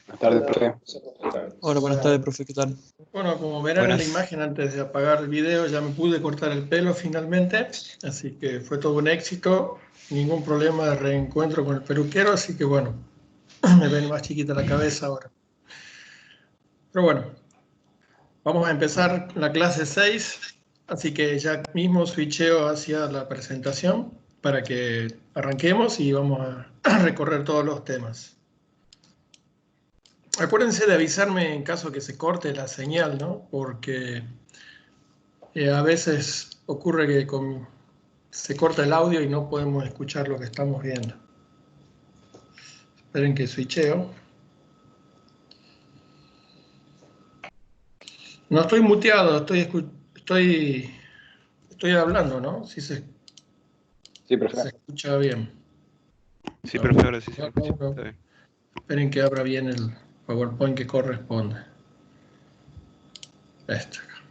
Buenas tardes, profe. Hola, buenas tardes, profe, ¿qué tal? Bueno, como verán en la imagen, antes de apagar el video, ya me pude cortar el pelo finalmente, así que fue todo un éxito, ningún problema de reencuentro con el peluquero, así que bueno, me ven más chiquita la cabeza ahora. Pero bueno, vamos a empezar la clase 6, así que ya mismo switcheo hacia la presentación para que arranquemos y vamos a recorrer todos los temas. Acuérdense de avisarme en caso que se corte la señal, ¿no? Porque a veces ocurre que se corta el audio y no podemos escuchar lo que estamos viendo. Esperen que switcheo. No estoy muteado, estoy hablando, ¿no? Sí, Sí, profe. se escucha bien. Sí, profe, ahora sí se escucha. Está bien. Esperen que abra bien el PowerPoint que corresponde. Este acá.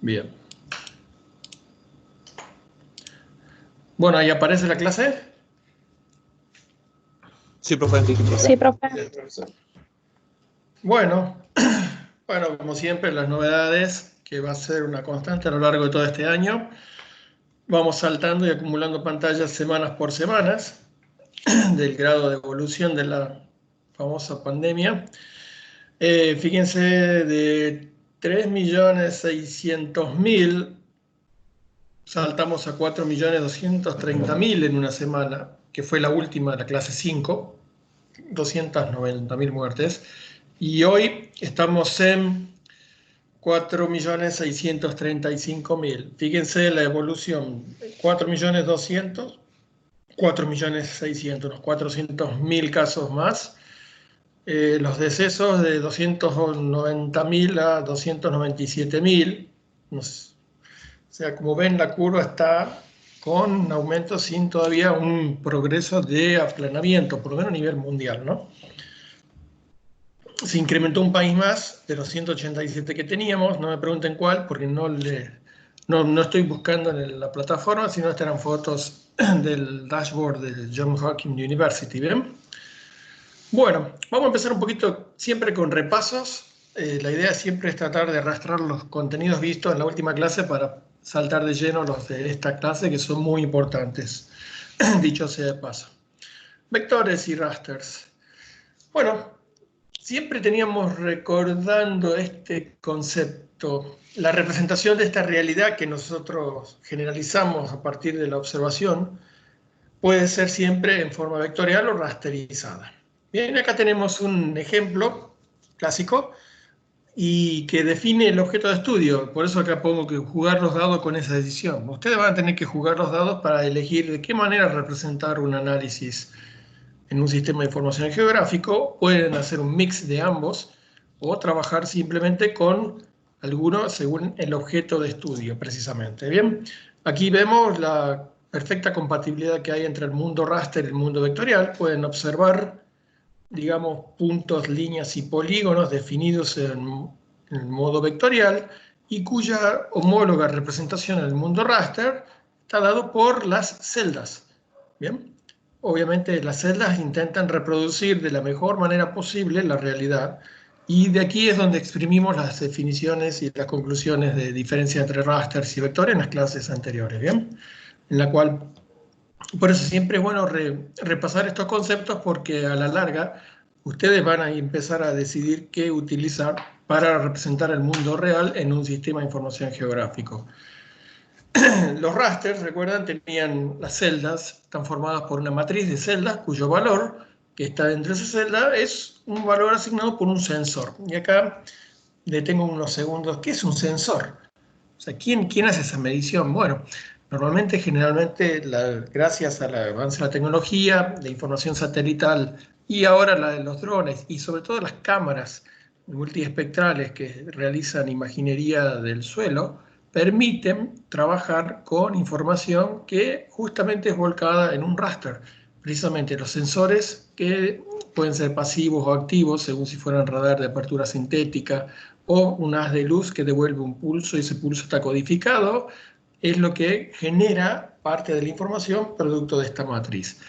Bien. Bueno, ¿ahí aparece la clase? Sí, profe. Sí, profe. Bueno, como siempre, las novedades, que va a ser una constante a lo largo de todo este año. Vamos saltando y acumulando pantallas semanas por semanas del grado de evolución de la famosa pandemia. Fíjense, de 3.600.000 saltamos a 4.230.000 en una semana, que fue la última, la clase 5, 290.000 muertes. Y hoy estamos en 4.635.000. Fíjense la evolución, 4.200.000, 4.600.000, unos 400.000 casos más. Los decesos de 290.000 a 297.000. O sea, como ven, la curva está con aumento sin todavía un progreso de aplanamiento, por lo menos a nivel mundial, ¿no? Se incrementó un país más de los 187 que teníamos, no me pregunten cuál, porque no estoy buscando en la plataforma, sino estas eran fotos del dashboard del Johns Hopkins University, ¿bien? Bueno, vamos a empezar un poquito siempre con repasos. La idea siempre es tratar de arrastrar los contenidos vistos en la última clase para saltar de lleno los de esta clase, que son muy importantes, dicho sea de paso. Vectores y rasters. Bueno, siempre teníamos recordando este concepto, la representación de esta realidad que nosotros generalizamos a partir de la observación, puede ser siempre en forma vectorial o rasterizada. Bien, acá tenemos un ejemplo clásico y que define el objeto de estudio. Por eso acá pongo que jugar los dados con esa decisión. Ustedes van a tener que jugar los dados para elegir de qué manera representar un análisis en un sistema de información geográfico. Pueden hacer un mix de ambos o trabajar simplemente con alguno según el objeto de estudio, precisamente. Bien, aquí vemos la perfecta compatibilidad que hay entre el mundo raster y el mundo vectorial. Pueden observar, digamos, puntos, líneas y polígonos definidos en el modo vectorial y cuya homóloga representación en el mundo raster está dado por las celdas. Bien, obviamente las celdas intentan reproducir de la mejor manera posible la realidad, y de aquí es donde exprimimos las definiciones y las conclusiones de diferencia entre rasters y vectores en las clases anteriores, ¿bien? En la cual, por eso siempre es bueno repasar estos conceptos, porque a la larga ustedes van a empezar a decidir qué utilizar para representar el mundo real en un sistema de información geográfico. Los rasters, recuerdan, tenían las celdas, están formadas por una matriz de celdas cuyo valor que está dentro de esa celda es un valor asignado por un sensor. Y acá detengo unos segundos. ¿Qué es un sensor? O sea, ¿quién hace esa medición? Bueno, normalmente, generalmente, gracias al avance de la tecnología, la información satelital y ahora la de los drones y sobre todo las cámaras multiespectrales que realizan imaginería del suelo, permiten trabajar con información que justamente es volcada en un raster. Precisamente los sensores, que pueden ser pasivos o activos según si fueran radar de apertura sintética o un haz de luz que devuelve un pulso y ese pulso está codificado, es lo que genera parte de la información producto de esta matriz.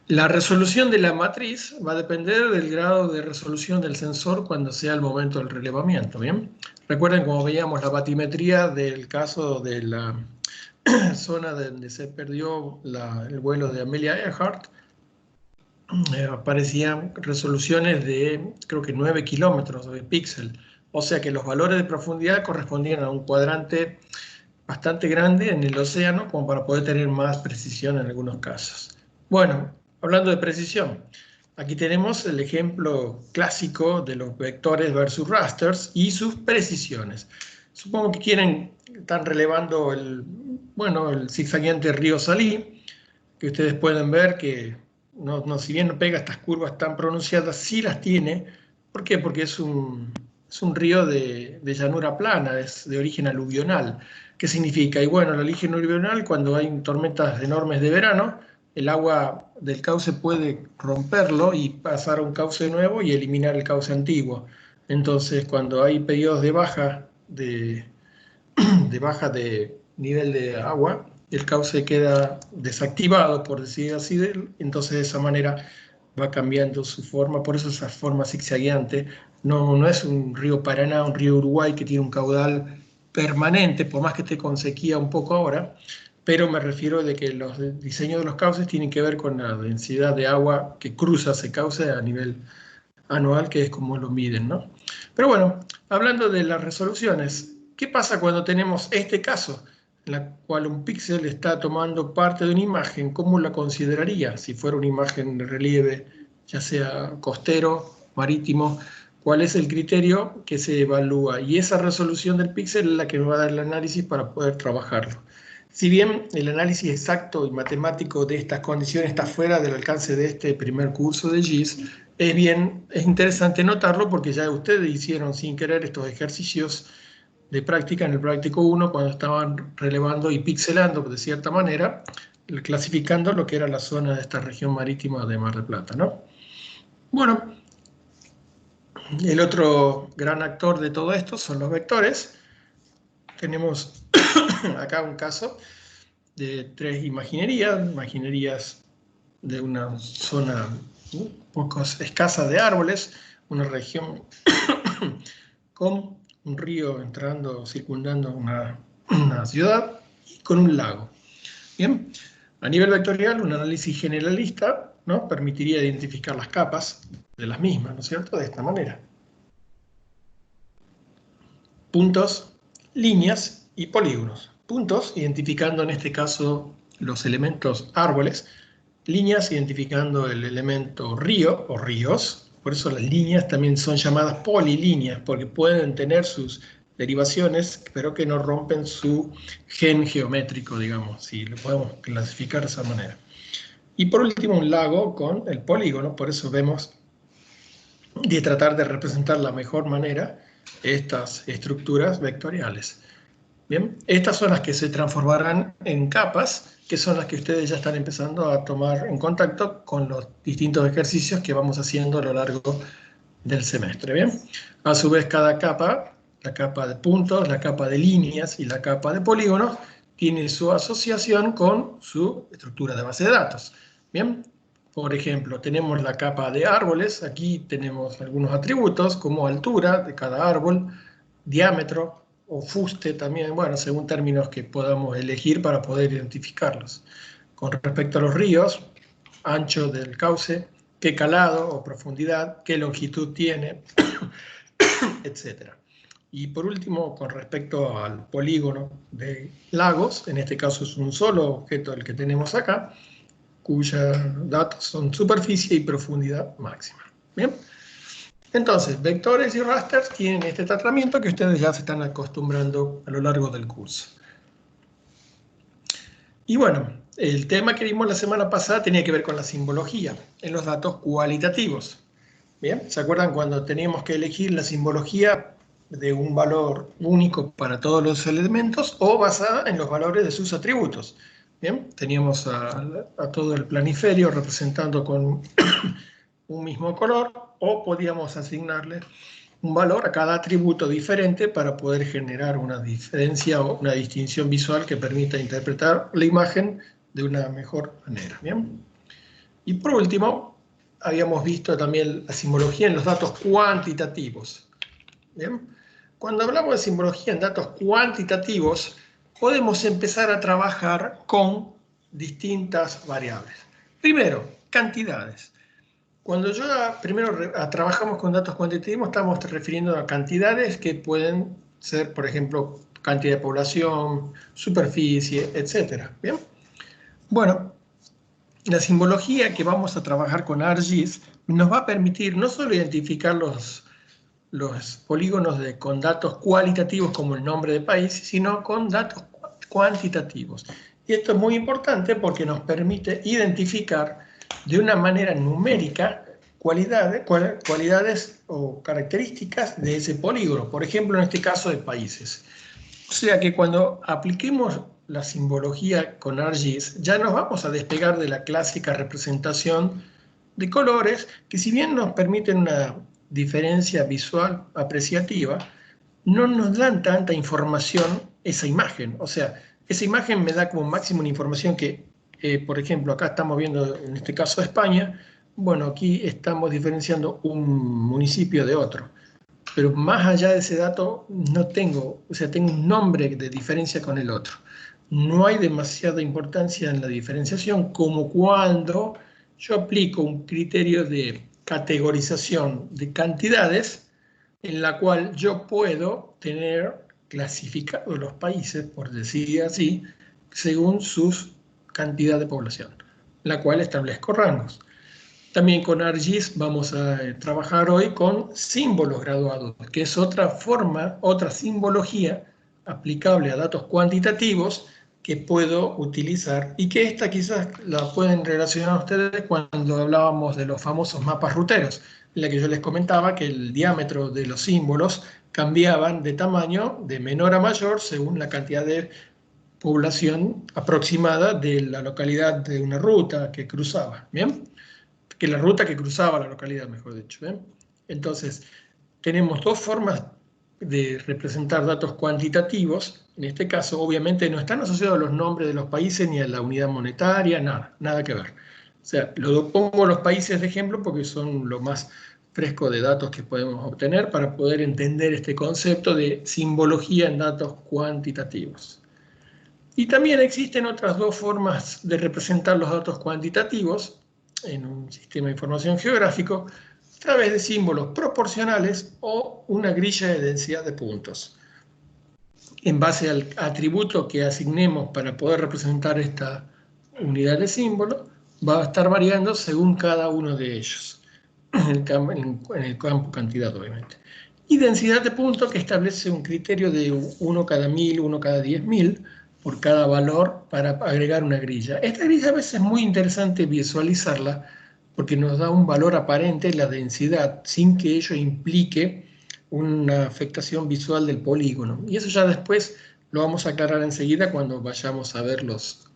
La resolución de la matriz va a depender del grado de resolución del sensor cuando sea el momento del relevamiento, ¿bien? Recuerden como veíamos la batimetría del caso de la zona donde se perdió el vuelo de Amelia Earhart, aparecían resoluciones de, creo que 9 kilómetros de píxel, o sea que los valores de profundidad correspondían a un cuadrante bastante grande en el océano como para poder tener más precisión en algunos casos. Bueno, hablando de precisión, aquí tenemos el ejemplo clásico de los vectores versus rasters y sus precisiones. Supongo que están relevando el zigzagueante río Salí, que ustedes pueden ver que si bien no pega estas curvas tan pronunciadas, sí las tiene. ¿Por qué? Porque es un río de llanura plana, es de origen aluvional. ¿Qué significa? Y bueno, el origen aluvional, cuando hay tormentas enormes de verano, el agua del cauce puede romperlo y pasar a un cauce nuevo y eliminar el cauce antiguo. Entonces, cuando hay periodos de baja de nivel de agua, el cauce queda desactivado, por decir así, entonces de esa manera va cambiando su forma, por eso esa forma zigzagueante. No es un río Paraná, un río Uruguay que tiene un caudal permanente, por más que esté con sequía un poco ahora, pero me refiero de que los diseños de los cauces tienen que ver con la densidad de agua que cruza ese cauce a nivel anual, que es como lo miden, ¿no? Pero bueno, hablando de las resoluciones, ¿qué pasa cuando tenemos este caso, en la cual un píxel está tomando parte de una imagen? ¿Cómo la consideraría si fuera una imagen de relieve, ya sea costero, marítimo? ¿Cuál es el criterio que se evalúa? Y esa resolución del píxel es la que me va a dar el análisis para poder trabajarlo. Si bien el análisis exacto y matemático de estas condiciones está fuera del alcance de este primer curso de GIS, es interesante notarlo porque ya ustedes hicieron sin querer estos ejercicios de práctica en el práctico 1 cuando estaban relevando y pixelando de cierta manera, clasificando lo que era la zona de esta región marítima de Mar del Plata, ¿no? Bueno, el otro gran actor de todo esto son los vectores. Tenemos acá un caso de 3 imaginerías de una zona un poco escasa de árboles, una región con un río circundando una ciudad y con un lago. Bien, a nivel vectorial, un análisis generalista, ¿no?, permitiría identificar las capas de las mismas, ¿no es cierto?, de esta manera. Puntos, líneas y polígonos. Puntos, identificando en este caso los elementos árboles. Líneas, identificando el elemento río o ríos. Por eso las líneas también son llamadas polilíneas, porque pueden tener sus derivaciones, pero que no rompen su gen geométrico, digamos, si lo podemos clasificar de esa manera. Y por último, un lago con el polígono, por eso vemos de tratar de representar la mejor manera estas estructuras vectoriales. Bien, estas son las que se transformarán en capas, que son las que ustedes ya están empezando a tomar en contacto con los distintos ejercicios que vamos haciendo a lo largo del semestre. Bien, a su vez cada capa, la capa de puntos, la capa de líneas y la capa de polígonos, tiene su asociación con su estructura de base de datos. Bien, por ejemplo, tenemos la capa de árboles, aquí tenemos algunos atributos como altura de cada árbol, diámetro o fuste también, bueno, según términos que podamos elegir para poder identificarlos. Con respecto a los ríos, ancho del cauce, qué calado o profundidad, qué longitud tiene, etc. Y por último, con respecto al polígono de lagos, en este caso es un solo objeto el que tenemos acá, cuyos datos son superficie y profundidad máxima. Bien. Entonces, vectores y rasters tienen este tratamiento que ustedes ya se están acostumbrando a lo largo del curso. Y bueno, el tema que vimos la semana pasada tenía que ver con la simbología en los datos cualitativos. ¿Bien? ¿Se acuerdan cuando teníamos que elegir la simbología de un valor único para todos los elementos o basada en los valores de sus atributos? Bien, teníamos a todo el planiferio representando con un mismo color, o podíamos asignarle un valor a cada atributo diferente para poder generar una diferencia o una distinción visual que permita interpretar la imagen de una mejor manera. ¿Bien? Y por último, habíamos visto también la simbología en los datos cuantitativos. ¿Bien? Cuando hablamos de simbología en datos cuantitativos, podemos empezar a trabajar con distintas variables. Primero, cantidades. Cuando trabajamos con datos cuantitativos, estamos refiriendo a cantidades que pueden ser, por ejemplo, cantidad de población, superficie, etc. ¿Bien? Bueno, la simbología que vamos a trabajar con ArcGIS nos va a permitir no solo identificar los polígonos con datos cualitativos como el nombre de país, sino con datos cuantitativos. Y esto es muy importante porque nos permite identificar de una manera numérica cualidades o características de ese polígono, por ejemplo, en este caso de países. O sea que cuando apliquemos la simbología con ArcGIS, ya nos vamos a despegar de la clásica representación de colores, que si bien nos permiten una diferencia visual apreciativa, no nos dan tanta información esa imagen. O sea, esa imagen me da como máximo una información que, por ejemplo, acá estamos viendo en este caso España. Bueno, aquí estamos diferenciando un municipio de otro. Pero más allá de ese dato no tengo, o sea, tengo un nombre de diferencia con el otro. No hay demasiada importancia en la diferenciación como cuando yo aplico un criterio de categorización de cantidades en la cual yo puedo tener clasificados los países, por decir así, según su cantidad de población, la cual establezco rangos. También con ArcGIS vamos a trabajar hoy con símbolos graduados, que es otra forma, otra simbología aplicable a datos cuantitativos que puedo utilizar y que esta quizás la pueden relacionar ustedes cuando hablábamos de los famosos mapas ruteros, en la que yo les comentaba que el diámetro de los símbolos cambiaban de tamaño de menor a mayor según la cantidad de población aproximada de la localidad de una ruta que cruzaba. ¿Bien? Que la ruta que cruzaba la localidad, mejor dicho. ¿eh? Entonces, tenemos dos formas de representar datos cuantitativos. En este caso, obviamente, no están asociados a los nombres de los países ni a la unidad monetaria, nada que ver. O sea, pongo los países de ejemplo porque son lo más fresco de datos que podemos obtener para poder entender este concepto de simbología en datos cuantitativos. Y también existen otras dos formas de representar los datos cuantitativos en un sistema de información geográfico a través de símbolos proporcionales o una grilla de densidad de puntos. En base al atributo que asignemos para poder representar esta unidad de símbolo, va a estar variando según cada uno de ellos, en el campo cantidad, obviamente. Y densidad de puntos que establece un criterio de 1 cada 1000, 1 cada 10.000, por cada valor para agregar una grilla. Esta grilla a veces es muy interesante visualizarla porque nos da un valor aparente, la densidad, sin que ello implique una afectación visual del polígono. Y eso ya después lo vamos a aclarar enseguida cuando vayamos a ver los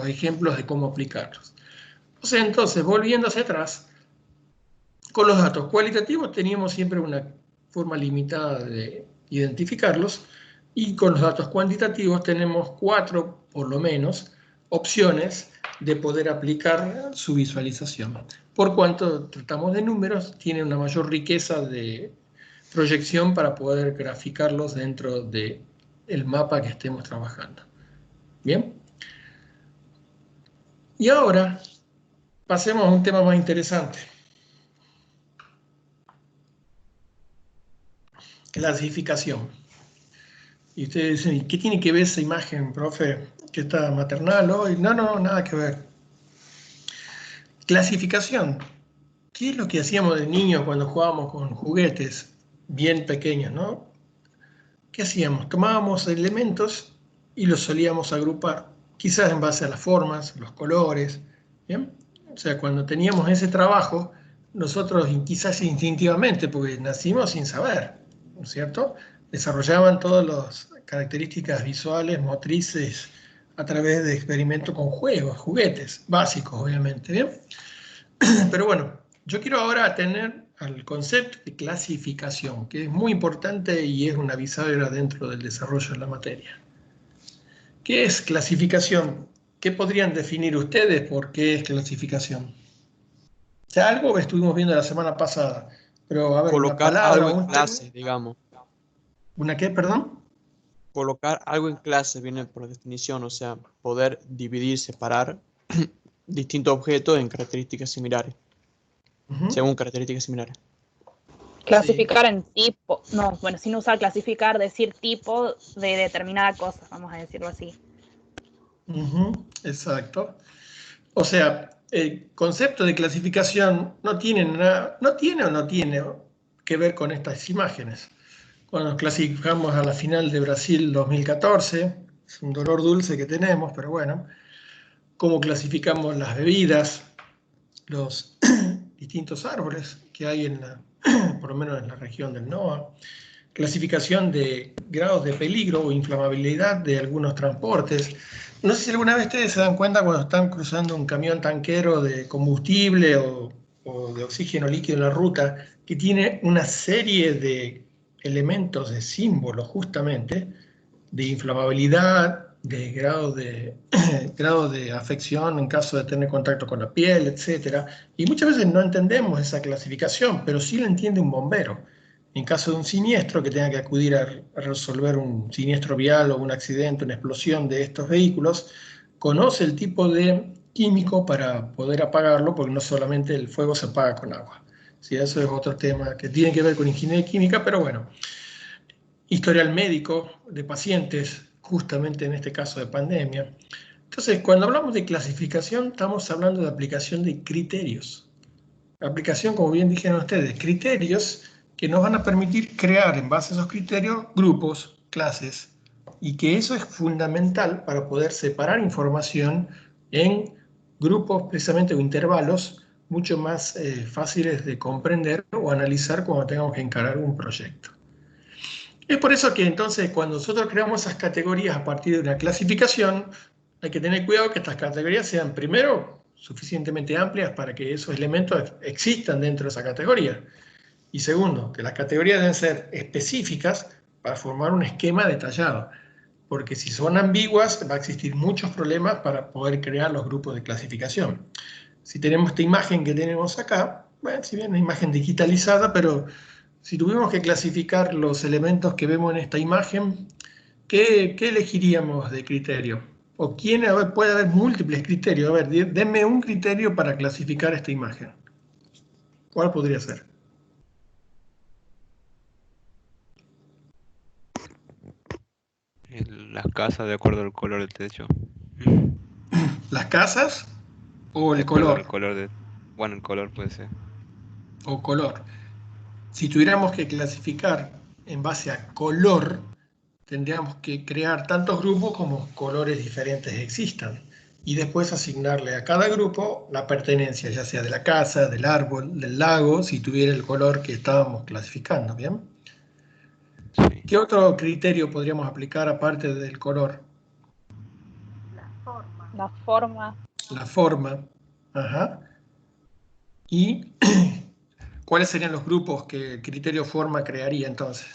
ejemplos de cómo aplicarlos. O sea, entonces, volviendo hacia atrás, con los datos cualitativos teníamos siempre una forma limitada de identificarlos, y con los datos cuantitativos tenemos 4, por lo menos, opciones de poder aplicar su visualización. Por cuanto tratamos de números, tiene una mayor riqueza de proyección para poder graficarlos dentro del mapa que estemos trabajando. ¿Bien? Y ahora pasemos a un tema más interesante. Clasificación. Y ustedes dicen, ¿qué tiene que ver esa imagen, profe? ¿Que está maternal hoy? No, nada que ver. Clasificación. ¿Qué es lo que hacíamos de niños cuando jugábamos con juguetes bien pequeños, no? ¿Qué hacíamos? Tomábamos elementos y los solíamos agrupar, quizás en base a las formas, los colores, ¿bien? O sea, cuando teníamos ese trabajo, nosotros quizás instintivamente, porque nacimos sin saber, ¿no es cierto?, desarrollaban todas las características visuales, motrices, a través de experimentos con juguetes básicos, obviamente, ¿bien? Pero bueno, yo quiero ahora atender al concepto de clasificación, que es muy importante y es una bisagra dentro del desarrollo de la materia. ¿Qué es clasificación? ¿Qué podrían definir ustedes por qué es clasificación? O sea, algo que estuvimos viendo la semana pasada. Pero, a ver, una Colocar palabra algo o en un clase, término. digamos. ¿Una qué, perdón? Colocar algo en clase viene por definición, o sea, poder dividir, separar distintos objetos en características similares, Ujú. según características similares. Sí. Clasificar en tipo, no, bueno, sin usar clasificar, decir tipo de determinada cosa, vamos a decirlo así. Ujú, exacto. O sea, el concepto de clasificación no tiene o no tiene que ver con estas imágenes. Cuando nos clasificamos a la final de Brasil 2014, es un dolor dulce que tenemos, pero bueno, cómo clasificamos las bebidas, los distintos árboles que hay por lo menos en la región del NOA, clasificación de grados de peligro o inflamabilidad de algunos transportes. No sé si alguna vez ustedes se dan cuenta cuando están cruzando un camión tanquero de combustible o de oxígeno líquido en la ruta, que tiene una serie de elementos, de símbolos justamente, de inflamabilidad, de grado de, grado de afección en caso de tener contacto con la piel, etc. Y muchas veces no entendemos esa clasificación, pero sí la entiende un bombero. En caso de un siniestro que tenga que acudir a resolver un siniestro vial o un accidente, una explosión de estos vehículos, conoce el tipo de químico para poder apagarlo, porque no solamente el fuego se apaga con agua. Sí, eso es otro tema que tiene que ver con ingeniería química, pero bueno, historial médico de pacientes, justamente en este caso de pandemia. Entonces, cuando hablamos de clasificación, estamos hablando de aplicación de criterios. Aplicación, como bien dijeron ustedes, criterios que nos van a permitir crear en base a esos criterios grupos, clases, y que eso es fundamental para poder separar información en grupos precisamente o intervalos mucho más fáciles de comprender o analizar cuando tengamos que encarar un proyecto. Es por eso que entonces cuando nosotros creamos esas categorías a partir de una clasificación, hay que tener cuidado que estas categorías sean primero suficientemente amplias para que esos elementos existan dentro de esa categoría. Y segundo, que las categorías deben ser específicas para formar un esquema detallado. Porque si son ambiguas, va a existir muchos problemas para poder crear los grupos de clasificación. Si tenemos esta imagen que tenemos acá, bueno, si bien es una imagen digitalizada, pero si tuvimos que clasificar los elementos que vemos en esta imagen, ¿qué elegiríamos de criterio? ¿O quién? A ver, puede haber múltiples criterios. A ver, denme un criterio para clasificar esta imagen. ¿Cuál podría ser? Las casas de acuerdo al color del techo. ¿Las casas o De el acuerdo al color? color de... Bueno, el color puede ser. O color. Si tuviéramos que clasificar en base a color, tendríamos que crear tantos grupos como colores diferentes existan y después asignarle a cada grupo la pertenencia, ya sea de la casa, del árbol, del lago, si tuviera el color que estábamos clasificando, ¿bien? Sí. ¿Qué otro criterio podríamos aplicar aparte del color? La forma, La forma. Ajá. ¿Y cuáles serían los grupos que el criterio forma crearía entonces?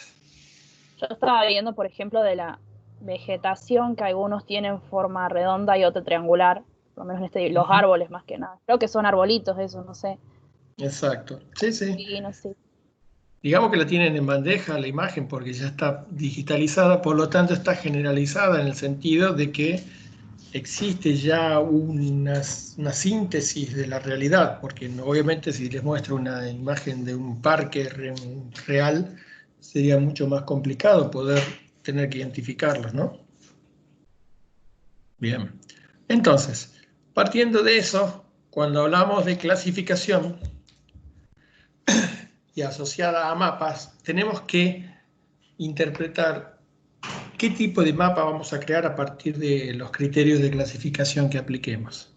yo estaba viendo, por ejemplo, de la vegetación, que algunos tienen forma redonda y otro triangular, por lo menos los Ujú. árboles más que nada. Creo que son arbolitos eso, no sé. Exacto. Sí, sí. Sí, no sé. Digamos que la tienen en bandeja la imagen porque ya está digitalizada, por lo tanto está generalizada en el sentido de que existe ya una síntesis de la realidad, porque obviamente si les muestro una imagen de un parque real, sería mucho más complicado poder tener que identificarlos, ¿no? Bien. Entonces, partiendo de eso, cuando hablamos de clasificación y asociada a mapas, tenemos que interpretar qué tipo de mapa vamos a crear a partir de los criterios de clasificación que apliquemos.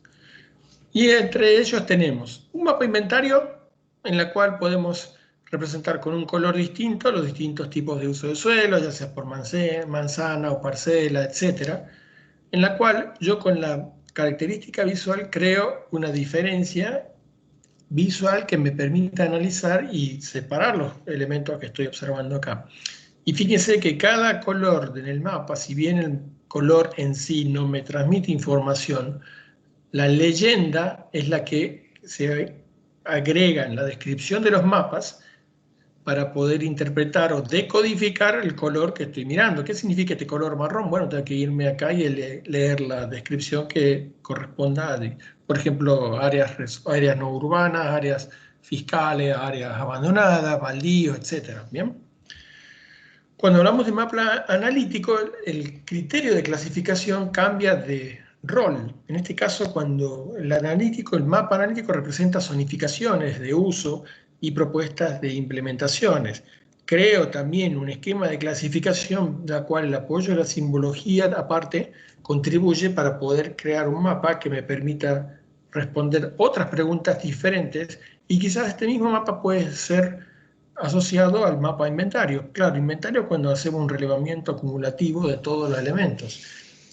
Y entre ellos tenemos un mapa inventario en la cual podemos representar con un color distinto los distintos tipos de uso de suelo, ya sea por manzana o parcela, etcétera, en la cual yo con la característica visual creo una diferencia visual que me permita analizar y separar los elementos que estoy observando acá. Y fíjense que cada color en el mapa, si bien el color en sí no me transmite información, la leyenda es la que se agrega en la descripción de los mapas para poder interpretar o decodificar el color que estoy mirando. ¿Qué significa este color marrón? Bueno, tengo que irme acá y leer la descripción que corresponda a, por ejemplo, áreas no urbanas, áreas fiscales, áreas abandonadas, baldíos, etc. ¿Bien? Cuando hablamos de mapa analítico, el criterio de clasificación cambia de rol. En este caso, cuando el mapa analítico representa zonificaciones de uso y propuestas de implementaciones. Creo también un esquema de clasificación, la cual el apoyo de la simbología aparte contribuye para poder crear un mapa que me permita responder otras preguntas diferentes, y quizás este mismo mapa puede ser asociado al mapa inventario. Claro, inventario cuando hacemos un relevamiento acumulativo de todos los elementos.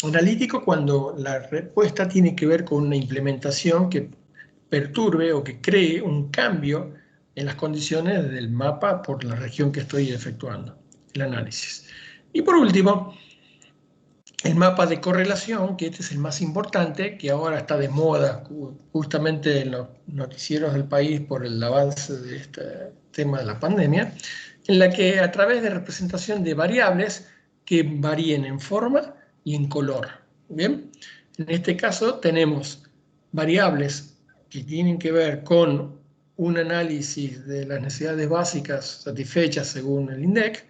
Analítico cuando la respuesta tiene que ver con una implementación que perturbe o que cree un cambio en las condiciones del mapa por la región que estoy efectuando, el análisis. Y por último, el mapa de correlación, que este es el más importante, que ahora está de moda justamente en los noticieros del país por el avance de este tema de la pandemia, en la que a través de representación de variables que varíen en forma y en color. ¿Bien? En este caso tenemos variables que tienen que ver con un análisis de las necesidades básicas satisfechas según el INDEC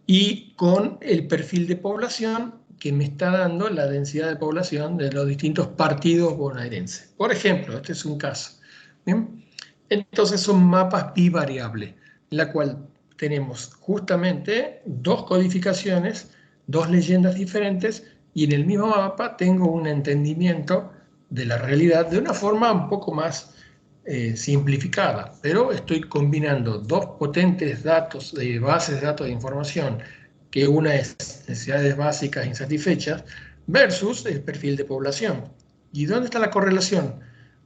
y con el perfil de población que me está dando la densidad de población de los distintos partidos bonaerenses. Por ejemplo, este es un caso. ¿Bien? Entonces son mapas bivariables, en la cual tenemos justamente dos codificaciones, dos leyendas diferentes, y en el mismo mapa tengo un entendimiento de la realidad de una forma un poco más simplificada, pero estoy combinando dos potentes datos de bases de datos de información, que una es necesidades básicas insatisfechas versus el perfil de población. ¿Y dónde está la correlación?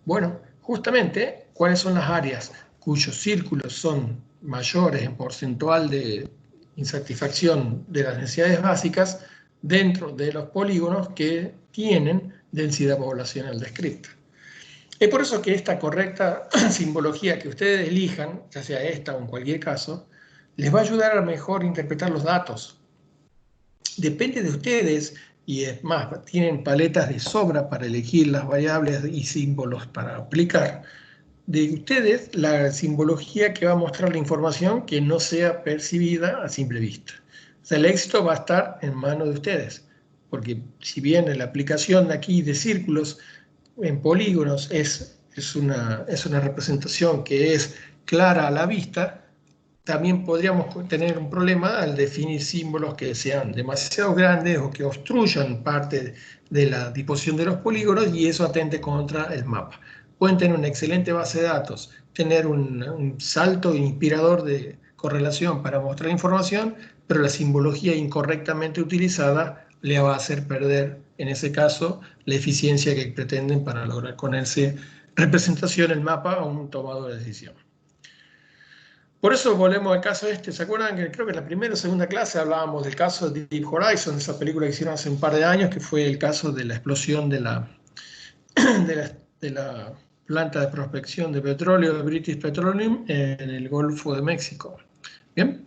Bueno, justamente, ¿cuáles son las áreas cuyos círculos son mayores en porcentual de insatisfacción de las necesidades básicas dentro de los polígonos que tienen densidad poblacional descrita? Es por eso que esta correcta simbología que ustedes elijan, ya sea esta o en cualquier caso, les va a ayudar a mejor interpretar los datos. Depende de ustedes, y es más, tienen paletas de sobra para elegir las variables y símbolos para aplicar. De ustedes, la simbología que va a mostrar la información que no sea percibida a simple vista. O sea, el éxito va a estar en manos de ustedes, porque si bien en la aplicación de aquí de círculos en polígonos es una representación que es clara a la vista, también podríamos tener un problema al definir símbolos que sean demasiado grandes o que obstruyan parte de la disposición de los polígonos y eso atente contra el mapa. Pueden tener una excelente base de datos, tener un salto inspirador de correlación para mostrar información, pero la simbología incorrectamente utilizada le va a hacer perder, en ese caso, la eficiencia que pretenden para lograr con esa representación el mapa a un tomador de decisión. Por eso volvemos al caso este. ¿Se acuerdan que creo que en la primera o segunda clase hablábamos del caso de Deep Horizon, esa película que hicieron hace un par de años, que fue el caso de la explosión de la planta de prospección de petróleo de British Petroleum en el Golfo de México? ¿Bien?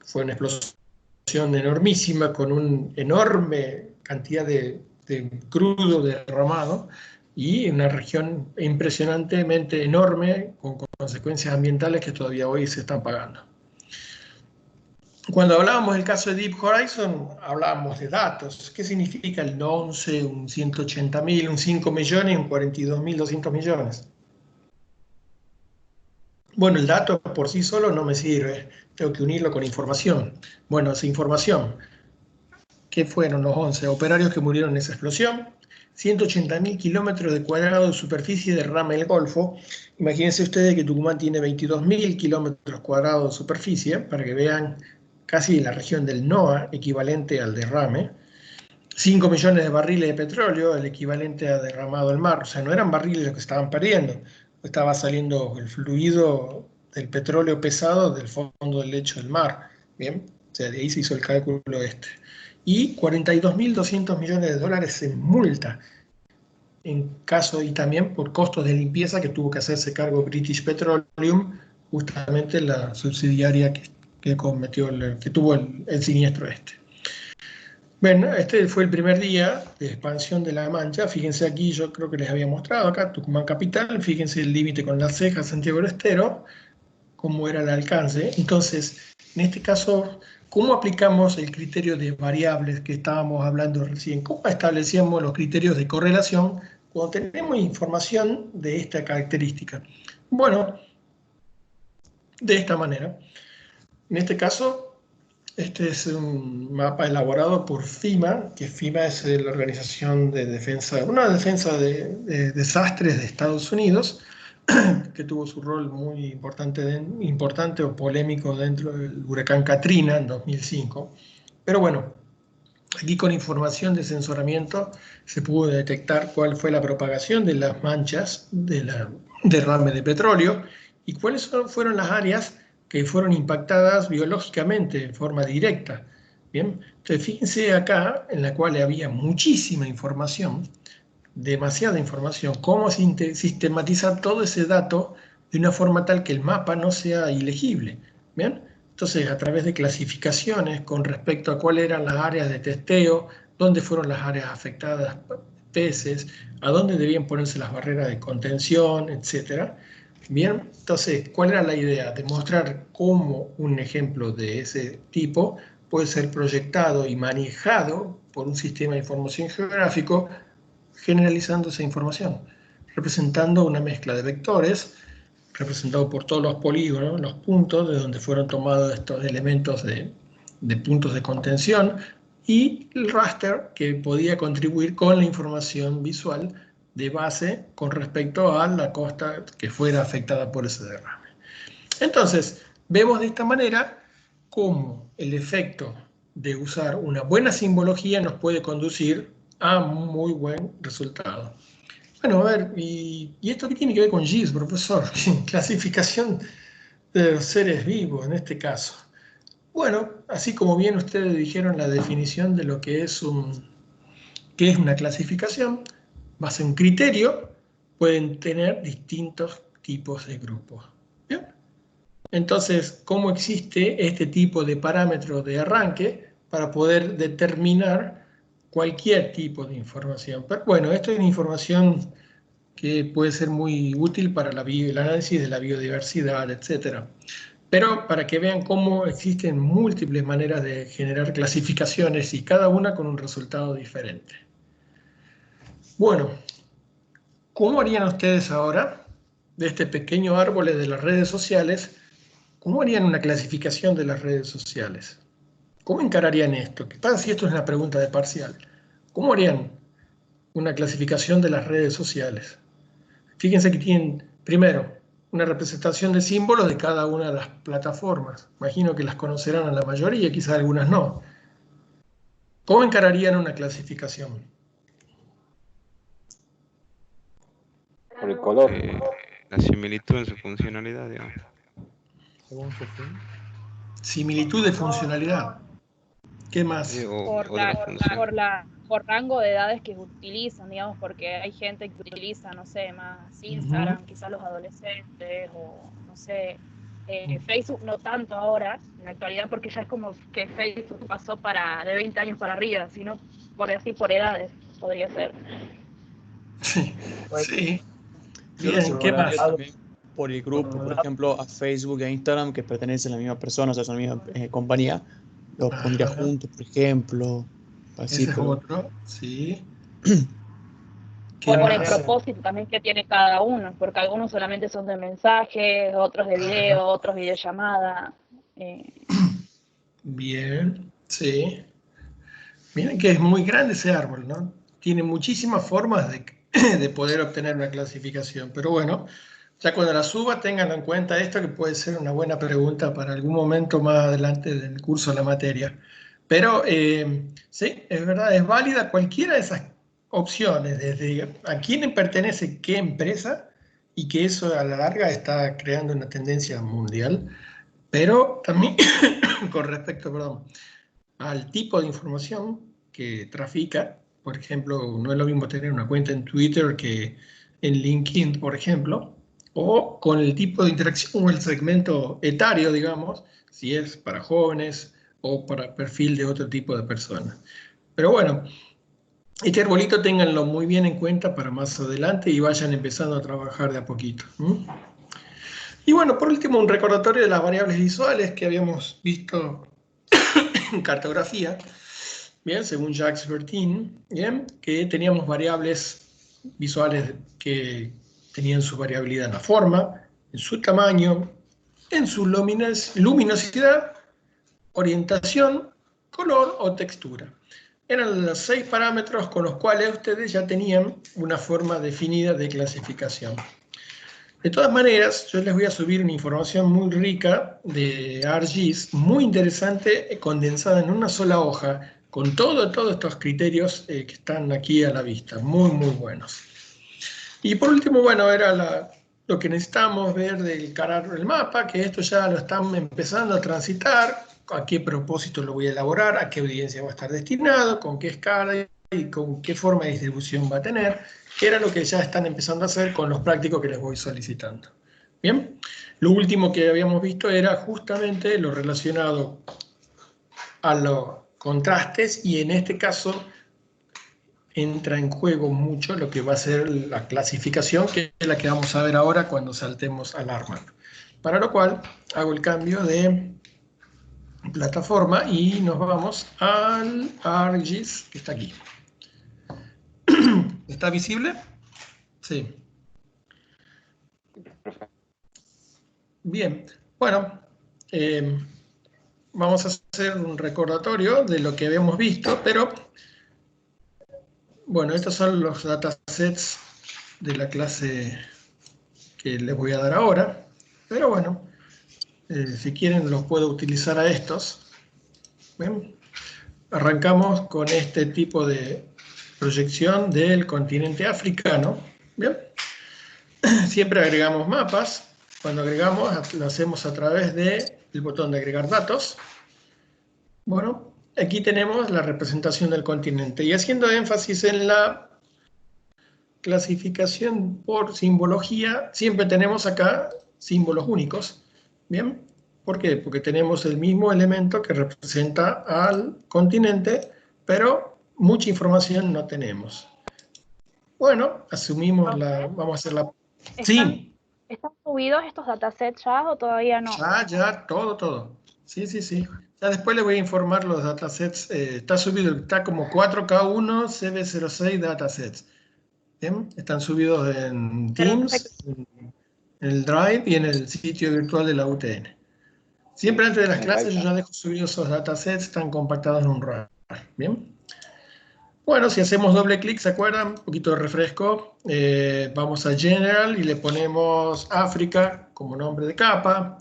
Fue una explosión enormísima con una enorme cantidad de crudo derramado y una región impresionantemente enorme con consecuencias ambientales que todavía hoy se están pagando. Cuando hablábamos del caso de Deep Horizon, hablábamos de datos. ¿Qué significa el 11, un 180.000, un 5 millones y un 42.200 millones? Bueno, el dato por sí solo no me sirve, tengo que unirlo con información. Bueno, esa información, ¿qué fueron los 11 operarios que murieron en esa explosión? 180.000 kilómetros de cuadrado de superficie de derrame del Golfo. Imagínense ustedes que Tucumán tiene 22.000 kilómetros cuadrados de superficie, para que vean casi la región del NOA, equivalente al derrame. 5 millones de barriles de petróleo, el equivalente a derramado del mar. O sea, no eran barriles los que estaban perdiendo. Estaba saliendo el fluido del petróleo pesado del fondo del lecho del mar. Bien, o sea, de ahí se hizo el cálculo este. Y 42.200 millones de dólares en multa. en caso y también por costos de limpieza que tuvo que hacerse cargo British Petroleum, justamente la subsidiaria que tuvo el siniestro este. Bueno, este fue el primer día de expansión de La Mancha. Fíjense aquí, yo creo que les había mostrado acá, Tucumán Capital, fíjense el límite con Las Cejas, Santiago del Estero, cómo era el alcance. Entonces, en este caso, ¿cómo aplicamos el criterio de variables que estábamos hablando recién? ¿Cómo establecíamos los criterios de correlación cuando tenemos información de esta característica? Bueno, de esta manera. En este caso, este es un mapa elaborado por FEMA, que FEMA es la organización de defensa, una defensa de desastres de Estados Unidos, que tuvo su rol muy importante o polémico dentro del huracán Katrina en 2005. Pero bueno, aquí con información de sensoramiento se pudo detectar cuál fue la propagación de las manchas del derrame de petróleo y cuáles fueron las áreas que fueron impactadas biológicamente de forma directa. Bien, entonces fíjense acá en la cual había muchísima información, demasiada información, cómo sistematizar todo ese dato de una forma tal que el mapa no sea ilegible. ¿Bien? Entonces, a través de clasificaciones con respecto a cuáles eran las áreas de testeo, dónde fueron las áreas afectadas, peces, a dónde debían ponerse las barreras de contención, etcétera. Bien, entonces, ¿cuál era la idea? Demostrar cómo un ejemplo de ese tipo puede ser proyectado y manejado por un sistema de información geográfico generalizando esa información, representando una mezcla de vectores, representado por todos los polígonos, los puntos de donde fueron tomados estos elementos de puntos de contención, y el raster que podía contribuir con la información visual de base con respecto a la costa que fuera afectada por ese derrame. Entonces, vemos de esta manera cómo el efecto de usar una buena simbología nos puede conducir a un muy buen resultado. Bueno, a ver, ¿y esto qué tiene que ver con GIS, profesor? Clasificación de los seres vivos, en este caso. Bueno, así como bien ustedes dijeron la definición de lo que es una clasificación, base en un criterio, pueden tener distintos tipos de grupos. ¿Bien? Entonces, ¿cómo existe este tipo de parámetro de arranque para poder determinar cualquier tipo de información? Pero bueno, esto es una información que puede ser muy útil para el análisis de la biodiversidad, etc. Pero para que vean cómo existen múltiples maneras de generar clasificaciones y cada una con un resultado diferente. Bueno, ¿cómo harían ustedes ahora de este pequeño árbol de las redes sociales? ¿Cómo harían una clasificación de las redes sociales? ¿Cómo encararían esto? ¿Qué pasa si esto es una pregunta de parcial? ¿Cómo harían una clasificación de las redes sociales? Fíjense que tienen, primero, una representación de símbolos de cada una de las plataformas. Imagino que las conocerán a la mayoría, quizás algunas no. ¿Cómo encararían una clasificación? Por el color. La similitud en su funcionalidad, digamos. Según su fin. Similitud de funcionalidad. ¿Qué más? Sí, Por rango de edades que utilizan, digamos, porque hay gente que utiliza, no sé, más Instagram, quizás los adolescentes, o no sé, Facebook no tanto ahora, en la actualidad, porque ya es como que Facebook pasó de 20 años para arriba, sino por edades, podría ser. Sí, sí. Yo lo Bien, ¿qué más? separaría también por el grupo, por ejemplo, a Facebook e Instagram, que pertenecen a la misma persona, o sea, son la misma compañía, los pondría juntos, por ejemplo. Así, Ese es otro, sí. O por el propósito también que tiene cada uno, porque algunos solamente son de mensajes, otros de video, otros videollamada. Bien, sí. Miren que es muy grande ese árbol, ¿no? Tiene muchísimas formas de poder obtener una clasificación, pero bueno, ya cuando la suba tengan en cuenta esto, que puede ser una buena pregunta para algún momento más adelante del curso de la materia. Pero sí, es verdad, es válida cualquiera de esas opciones, desde a quién pertenece qué empresa, y que eso a la larga está creando una tendencia mundial, pero también con respecto, perdón, al tipo de información que trafica, Por ejemplo, no es lo mismo tener una cuenta en Twitter que en LinkedIn, por ejemplo, o con el tipo de interacción o el segmento etario, digamos, si es para jóvenes o para perfil de otro tipo de personas. Pero bueno, este arbolito ténganlo muy bien en cuenta para más adelante y vayan empezando a trabajar de a poquito. Y bueno, por último, un recordatorio de las variables visuales que habíamos visto en cartografía, bien, según Jacques Bertin, bien, que teníamos variables visuales que tenían su variabilidad en la forma, en su tamaño, en su luminosidad, orientación, color o textura. Eran los 6 parámetros con los cuales ustedes ya tenían una forma definida de clasificación. De todas maneras, yo les voy a subir una información muy rica de ArcGIS, muy interesante, condensada en una sola hoja, con todos estos criterios que están aquí a la vista, muy, muy buenos. Y por último, bueno, era lo que necesitamos ver del mapa, que esto ya lo están empezando a transitar, a qué propósito lo voy a elaborar, a qué audiencia va a estar destinado, con qué escala y con qué forma de distribución va a tener, que era lo que ya están empezando a hacer con los prácticos que les voy solicitando. Bien, lo último que habíamos visto era justamente lo relacionado a los contrastes, y en este caso entra en juego mucho lo que va a ser la clasificación, que es la que vamos a ver ahora cuando saltemos al ArcMap. Para lo cual hago el cambio de plataforma y nos vamos al ArcGIS, que está aquí. ¿Está visible? Sí. Bien, bueno, vamos a hacer un recordatorio de lo que habíamos visto, pero bueno, estos son los datasets de la clase que les voy a dar ahora, pero bueno, si quieren los puedo utilizar a estos. ¿Bien? Arrancamos con este tipo de proyección del continente africano. ¿Bien? Siempre agregamos mapas. Cuando agregamos, lo hacemos a través del botón de agregar datos. Bueno, aquí tenemos la representación del continente. Y haciendo énfasis en la clasificación por simbología, siempre tenemos acá símbolos únicos. ¿Bien? ¿Por qué? Porque tenemos el mismo elemento que representa al continente, pero mucha información no tenemos. Bueno, asumimos vamos a hacer la... Sí. ¿Están subidos estos datasets ya o todavía no? Ya, todo. Sí. Ya después les voy a informar los datasets. Está subido, está como 4K1 CB06 datasets. ¿Bien? Están subidos en Teams, en el Drive y en el sitio virtual de la UTN. Siempre antes de las clases yo ya dejo subidos esos datasets, están compactados en un RAR. ¿Bien? Bueno, si hacemos doble clic, ¿se acuerdan? Un poquito de refresco. Vamos a General y le ponemos África como nombre de capa.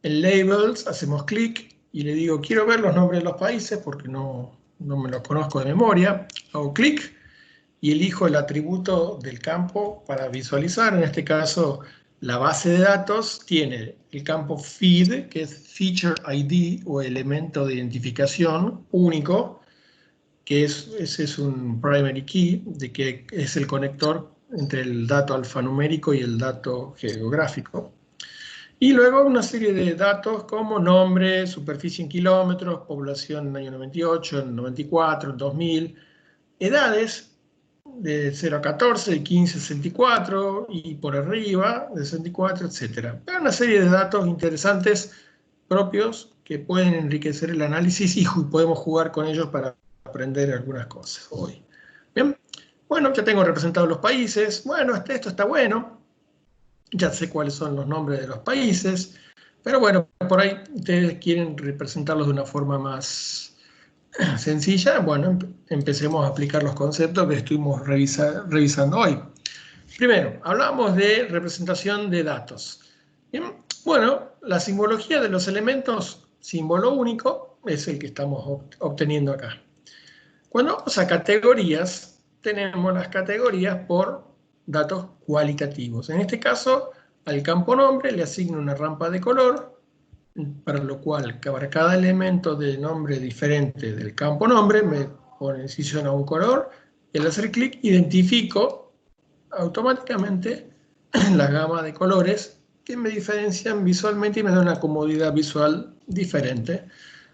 En Labels hacemos clic y le digo, quiero ver los nombres de los países porque no me los conozco de memoria. Hago clic y elijo el atributo del campo para visualizar. En este caso, la base de datos tiene el campo FEED, que es Feature ID o elemento de identificación único, que ese es un primary key, de que es el conector entre el dato alfanumérico y el dato geográfico. Y luego una serie de datos como nombre, superficie en kilómetros, población en el año 98, en el 94, en 2000, edades de 0 a 14, de 15 a 64 y por arriba de 64, etc. Pero una serie de datos interesantes propios que pueden enriquecer el análisis y podemos jugar con ellos para aprender algunas cosas hoy. Bien, bueno, ya tengo representados los países. Bueno, esto está bueno. Ya sé cuáles son los nombres de los países. Pero bueno, por ahí ustedes quieren representarlos de una forma más sencilla. Bueno, empecemos a aplicar los conceptos que estuvimos revisando hoy. Primero, hablamos de representación de datos. Bien, bueno, la simbología de los elementos, símbolo único, es el que estamos obteniendo acá. Cuando vamos a categorías, tenemos las categorías por datos cualitativos. En este caso, al campo nombre le asigno una rampa de color, para lo cual para cada elemento de nombre diferente del campo nombre me pone decisión a un color, Y al hacer clic identifico automáticamente la gama de colores que me diferencian visualmente y me dan una comodidad visual diferente.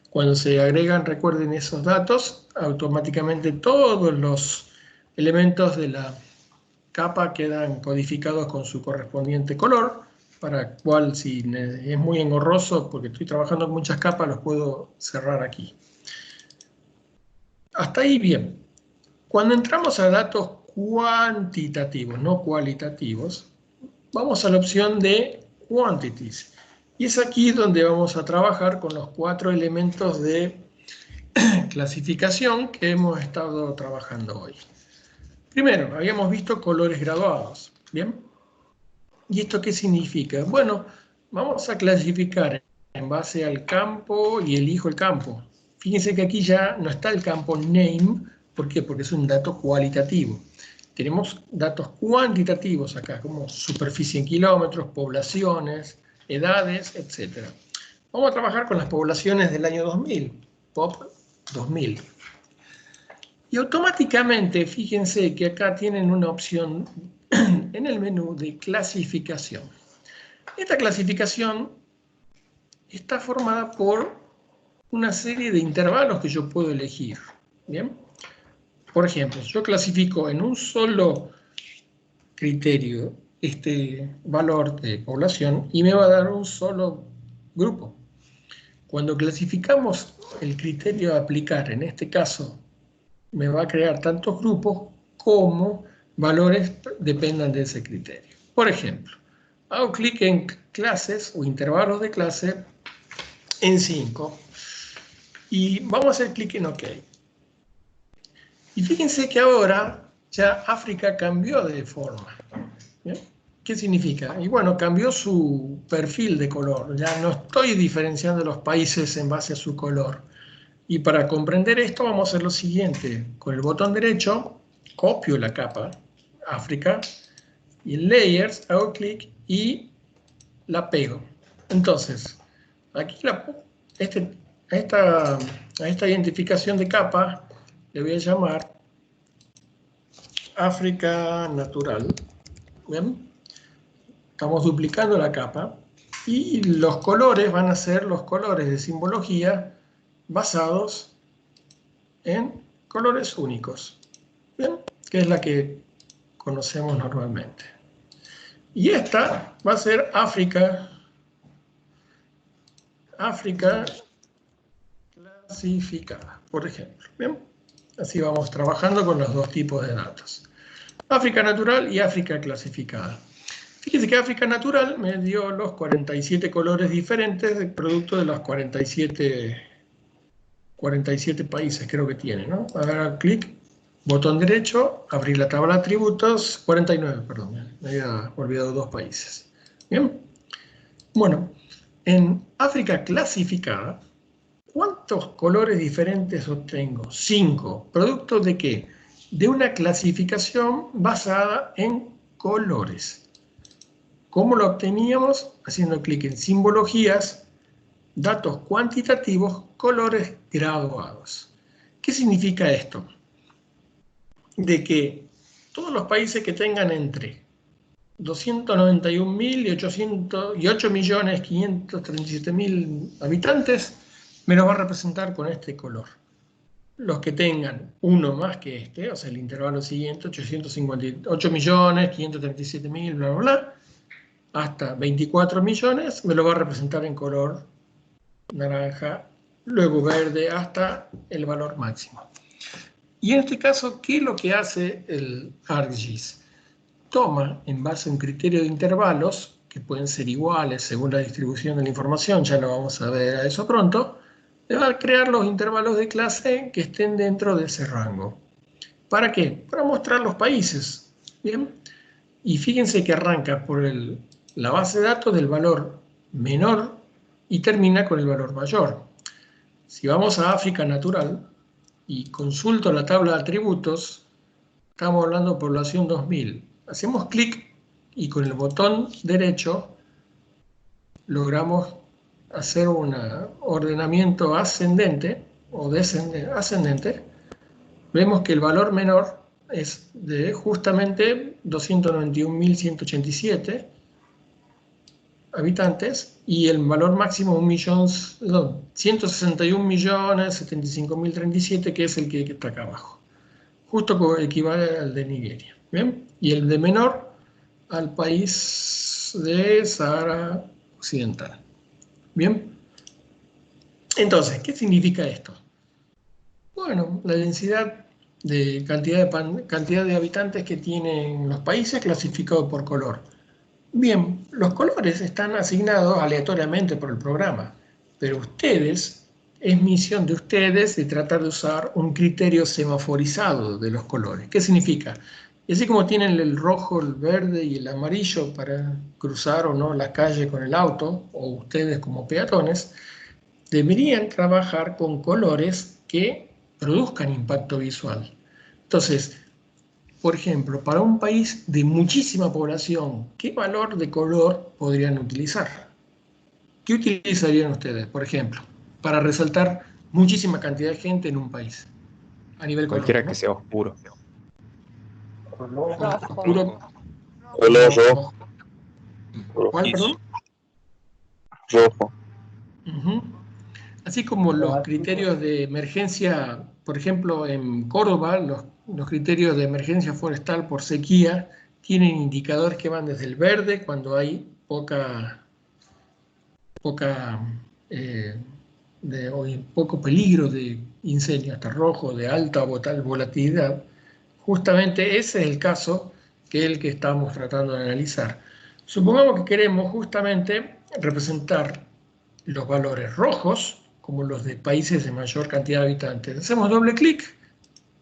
Cuando se agregan, recuerden esos datos, automáticamente todos los elementos de la capa quedan codificados con su correspondiente color, para cual si es muy engorroso, porque estoy trabajando con muchas capas, los puedo cerrar aquí. Hasta ahí bien. Cuando entramos a datos cuantitativos, no cualitativos, vamos a la opción de Quantities. Y es aquí donde vamos a trabajar con los 4 elementos de clasificación que hemos estado trabajando hoy. Primero, habíamos visto colores graduados, ¿bien? ¿Y esto qué significa? Bueno, vamos a clasificar en base al campo y elijo el campo. Fíjense que aquí ya no está el campo name, ¿por qué? Porque es un dato cualitativo. Tenemos datos cuantitativos acá, como superficie en kilómetros, poblaciones, edades, etc. Vamos a trabajar con las poblaciones del año 2000, POP 2000. Y automáticamente, fíjense que acá tienen una opción en el menú de clasificación. Esta clasificación está formada por una serie de intervalos que yo puedo elegir. ¿Bien? Por ejemplo, yo clasifico en un solo criterio este valor de población y me va a dar un solo grupo. Cuando clasificamos el criterio a aplicar, en este caso, me va a crear tantos grupos como valores dependan de ese criterio. Por ejemplo, hago clic en clases o intervalos de clase en 5 y vamos a hacer clic en OK. Y fíjense que ahora ya África cambió de forma. ¿Bien? ¿Qué significa? Y bueno, cambió su perfil de color. Ya no estoy diferenciando los países en base a su color. Y para comprender esto vamos a hacer lo siguiente. Con el botón derecho copio la capa África y en Layers hago clic y la pego. Entonces, aquí a esta identificación de capa le voy a llamar África natural. ¿Bien? Estamos duplicando la capa y los colores van a ser los colores de simbología basados en colores únicos. ¿Bien? Que es la que conocemos normalmente. Y esta va a ser África clasificada, por ejemplo. ¿Bien? Así vamos trabajando con los dos tipos de datos. África natural y África clasificada. Fíjense que África natural me dio los 47 colores diferentes del producto de los 47 países, creo que tiene, ¿no? A ver, clic, botón derecho, abrir la tabla de atributos, 49, perdón, me había olvidado 2 países. Bien. Bueno, en África clasificada, ¿cuántos colores diferentes obtengo? 5. ¿Producto de qué? De una clasificación basada en colores. ¿Cómo lo obteníamos? Haciendo clic en simbologías, datos cuantitativos, colores graduados. ¿Qué significa esto? De que todos los países que tengan entre 291.000 y 8.537.000 habitantes me los va a representar con este color. Los que tengan uno más que este, o sea, el intervalo siguiente, 8.537.000, bla, bla, bla, hasta 24 millones, me lo va a representar en color naranja, luego verde, hasta el valor máximo. Y en este caso, ¿qué es lo que hace el ArcGIS? Toma, en base a un criterio de intervalos, que pueden ser iguales según la distribución de la información, ya lo vamos a ver a eso pronto, le va a crear los intervalos de clase que estén dentro de ese rango. ¿Para qué? Para mostrar los países. ¿Bien? Y fíjense que arranca por la base de datos del valor menor y termina con el valor mayor. Si vamos a África natural y consulto la tabla de atributos, estamos hablando de población 2000. Hacemos clic y con el botón derecho logramos hacer un ordenamiento ascendente o ascendente. Vemos que el valor menor es de justamente 291.187 habitantes y el valor máximo 161.075.037, que es el que está acá abajo. Justo equivale al de Nigeria. ¿Bien? Y el de menor al país de Sahara Occidental. ¿Bien? Entonces, ¿qué significa esto? Bueno, la densidad de cantidad de habitantes que tienen los países clasificado por color. Bien, los colores están asignados aleatoriamente por el programa, pero ustedes, es misión de ustedes de tratar de usar un criterio semaforizado de los colores. ¿Qué significa? Y así como tienen el rojo, el verde y el amarillo para cruzar o no la calle con el auto, o ustedes como peatones, deberían trabajar con colores que produzcan impacto visual. Entonces, por ejemplo, para un país de muchísima población, ¿qué valor de color podrían utilizar? ¿Qué utilizarían ustedes, por ejemplo, para resaltar muchísima cantidad de gente en un país? A nivel color, Cualquiera ¿no? que sea oscuro. Oscuro. Color Rojo. rojo. ¿Cuál, perdón? Rojo. Ujú. Así como los criterios de emergencia, por ejemplo, en Córdoba, los criterios de emergencia forestal por sequía tienen indicadores que van desde el verde, cuando hay poco peligro de incendio, hasta rojo, de alta volatilidad. Justamente ese es el caso que es el que estamos tratando de analizar. Supongamos que queremos justamente representar los valores rojos, como los de países de mayor cantidad de habitantes. Hacemos doble clic,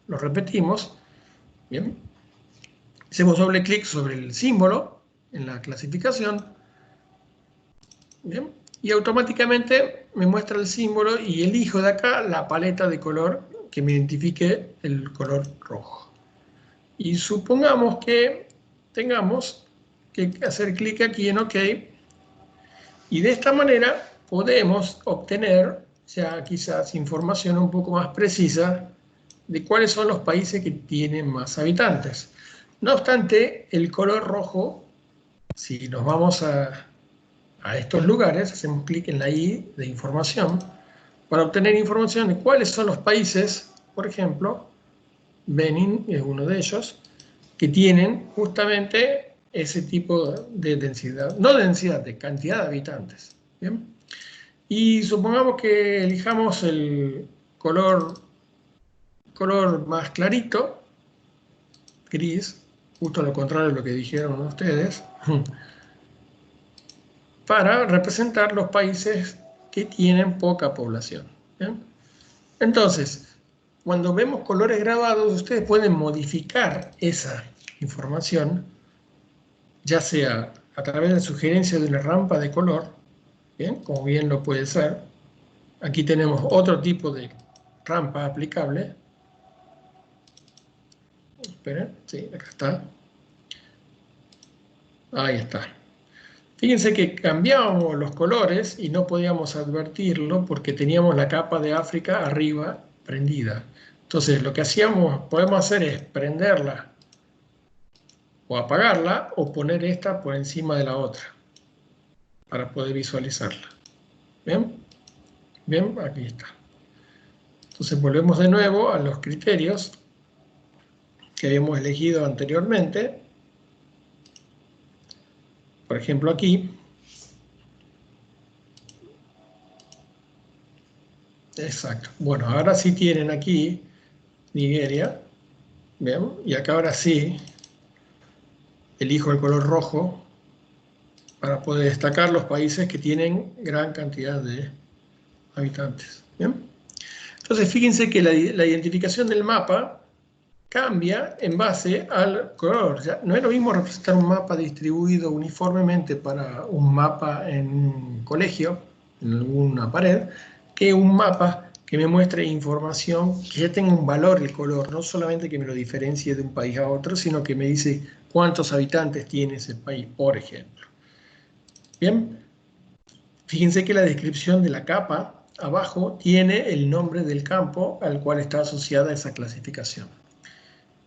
lo repetimos, bien. Hacemos doble clic sobre el símbolo en la clasificación, bien, y automáticamente me muestra el símbolo y elijo de acá la paleta de color que me identifique el color rojo. Y supongamos que tengamos que hacer clic aquí en OK, y de esta manera podemos obtener ya quizás información un poco más precisa de cuáles son los países que tienen más habitantes. No obstante, el color rojo, si nos vamos a estos lugares, hacemos clic en la I de información, para obtener información de cuáles son los países, por ejemplo, Benin es uno de ellos, que tienen justamente ese tipo de densidad, no densidad, de cantidad de habitantes. ¿Bien? Y supongamos que elijamos el color más clarito, gris, justo lo contrario de lo que dijeron ustedes, para representar los países que tienen poca población. ¿Bien? Entonces, cuando vemos colores grabados, ustedes pueden modificar esa información, ya sea a través de sugerencia de una rampa de color, ¿bien? Como bien lo puede ser. Aquí tenemos otro tipo de rampa aplicable. Esperen, sí, acá está. Ahí está. Fíjense que cambiábamos los colores y no podíamos advertirlo porque teníamos la capa de África arriba prendida. Entonces lo que podemos hacer es prenderla o apagarla o poner esta por encima de la otra para poder visualizarla. ¿Bien? Bien, aquí está. Entonces volvemos de nuevo a los criterios que habíamos elegido anteriormente. Por ejemplo, aquí. Exacto. Bueno, ahora sí tienen aquí Nigeria. Bien, y acá ahora sí elijo el color rojo para poder destacar los países que tienen gran cantidad de habitantes. ¿Bien? Entonces, fíjense que la identificación del mapa cambia en base al color. ¿Ya? No es lo mismo representar un mapa distribuido uniformemente para un mapa en un colegio, en alguna pared, que un mapa que me muestre información que ya tenga un valor el color, no solamente que me lo diferencie de un país a otro, sino que me dice cuántos habitantes tiene ese país, por ejemplo. Bien, fíjense que la descripción de la capa abajo tiene el nombre del campo al cual está asociada esa clasificación.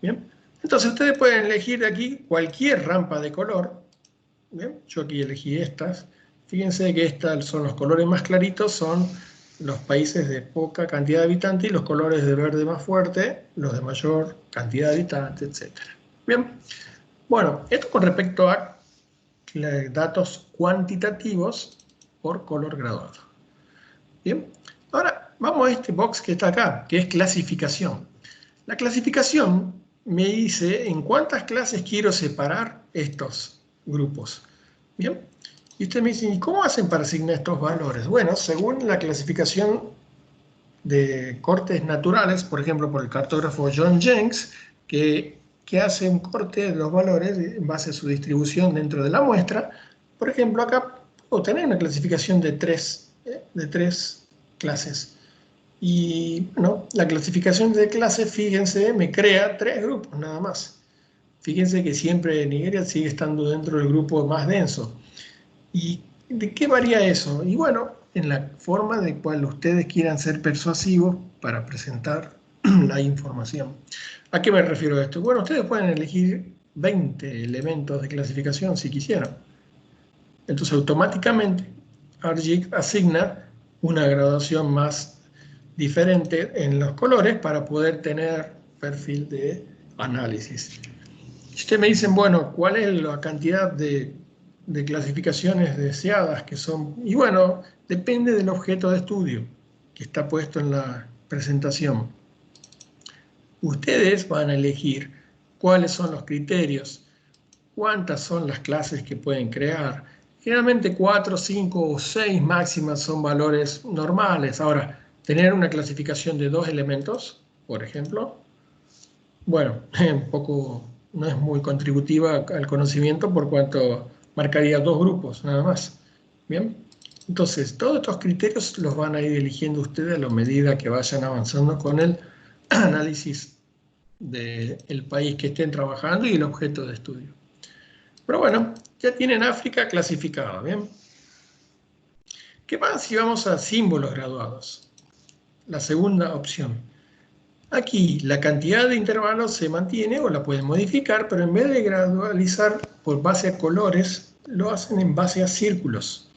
Bien, Entonces ustedes pueden elegir de aquí cualquier rampa de color. ¿Bien? Yo aquí elegí estas. Fíjense que estos son los colores más claritos, son los países de poca cantidad de habitantes, y los colores de verde más fuerte, los de mayor cantidad de habitantes, etc. Bien. Bueno, esto con respecto a datos cuantitativos por color graduado. Bien. Ahora vamos a este box que está acá, que es clasificación. La clasificación me dice en cuántas clases quiero separar estos grupos. Bien. Y usted me dice, ¿y cómo hacen para asignar estos valores? Bueno, según la clasificación de cortes naturales, por ejemplo, por el cartógrafo John Jenks, que hace un corte de los valores en base a su distribución dentro de la muestra. Por ejemplo, acá puedo tener una clasificación de tres clases. Y bueno, la clasificación de clases, fíjense, me crea 3 grupos nada más. Fíjense que siempre Nigeria sigue estando dentro del grupo más denso. ¿Y de qué varía eso? Y bueno, en la forma de cual ustedes quieran ser persuasivos para presentar la información. ¿A qué me refiero a esto? Bueno, ustedes pueden elegir 20 elementos de clasificación si quisieran. Entonces automáticamente ARGIC asigna una graduación más diferente en los colores para poder tener perfil de análisis. Si ustedes me dicen, bueno, ¿cuál es la cantidad de clasificaciones deseadas que son? Y bueno, depende del objeto de estudio que está puesto en la presentación. Ustedes van a elegir cuáles son los criterios, cuántas son las clases que pueden crear. Generalmente 4, 5 o 6 máximas son valores normales. Ahora, tener una clasificación de 2 elementos, por ejemplo, bueno, un poco no es muy contributiva al conocimiento por cuanto marcaría 2 grupos, nada más. Bien, entonces todos estos criterios los van a ir eligiendo ustedes a la medida que vayan avanzando con el análisis del país que estén trabajando y el objeto de estudio. Pero bueno, ya tienen África clasificada, ¿bien? ¿Qué pasa si vamos a símbolos graduados? La segunda opción. Aquí la cantidad de intervalos se mantiene o la pueden modificar, pero en vez de gradualizar por base a colores, lo hacen en base a círculos,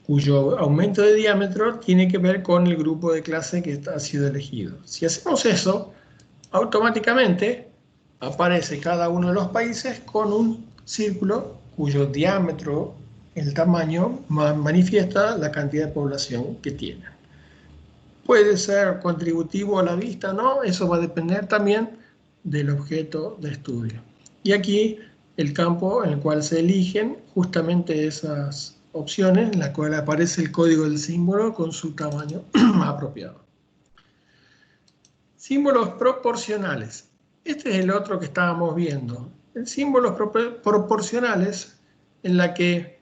cuyo aumento de diámetro tiene que ver con el grupo de clase que ha sido elegido. Si hacemos eso, automáticamente aparece cada uno de los países con un círculo cuyo diámetro, el tamaño, manifiesta la cantidad de población que tienen. Puede ser contributivo a la vista, ¿no? Eso va a depender también del objeto de estudio. Y aquí el campo en el cual se eligen justamente esas opciones, en la cual aparece el código del símbolo con su tamaño apropiado. Símbolos proporcionales. Este es el otro que estábamos viendo. Símbolos proporcionales en la que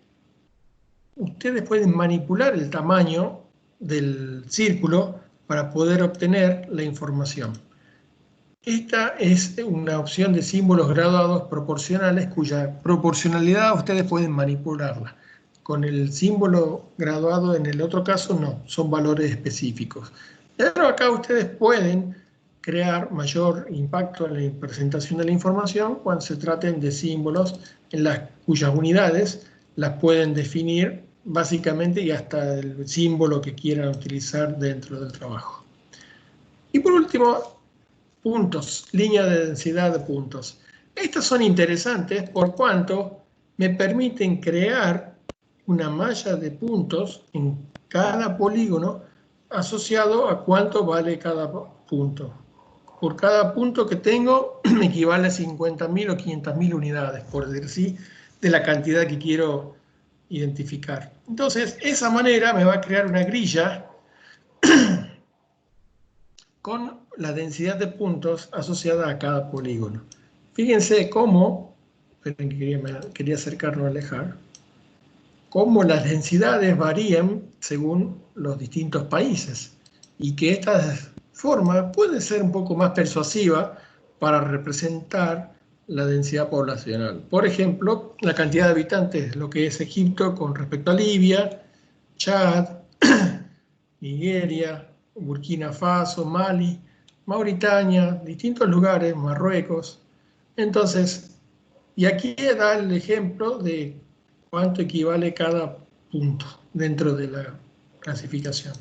ustedes pueden manipular el tamaño del círculo para poder obtener la información. Esta es una opción de símbolos graduados proporcionales cuya proporcionalidad ustedes pueden manipularla. Con el símbolo graduado en el otro caso no, son valores específicos. Pero acá ustedes pueden crear mayor impacto en la presentación de la información cuando se traten de símbolos en cuyas unidades las pueden definir básicamente y hasta el símbolo que quieran utilizar dentro del trabajo. Y por último, puntos, línea de densidad de puntos. Estas son interesantes por cuanto me permiten crear una malla de puntos en cada polígono asociado a cuánto vale cada punto. Por cada punto que tengo me equivale a 50.000 o 500.000 unidades, por decir así, de la cantidad que quiero identificar. Entonces, esa manera me va a crear una grilla con la densidad de puntos asociada a cada polígono. Fíjense cómo, quería acercarnos a alejar, cómo las densidades varían según los distintos países y que esta forma puede ser un poco más persuasiva para representar la densidad poblacional. Por ejemplo, la cantidad de habitantes, lo que es Egipto con respecto a Libia, Chad, Nigeria, Burkina Faso, Mali, Mauritania, distintos lugares, Marruecos, Entonces, y aquí da el ejemplo de cuánto equivale cada punto dentro de la clasificación.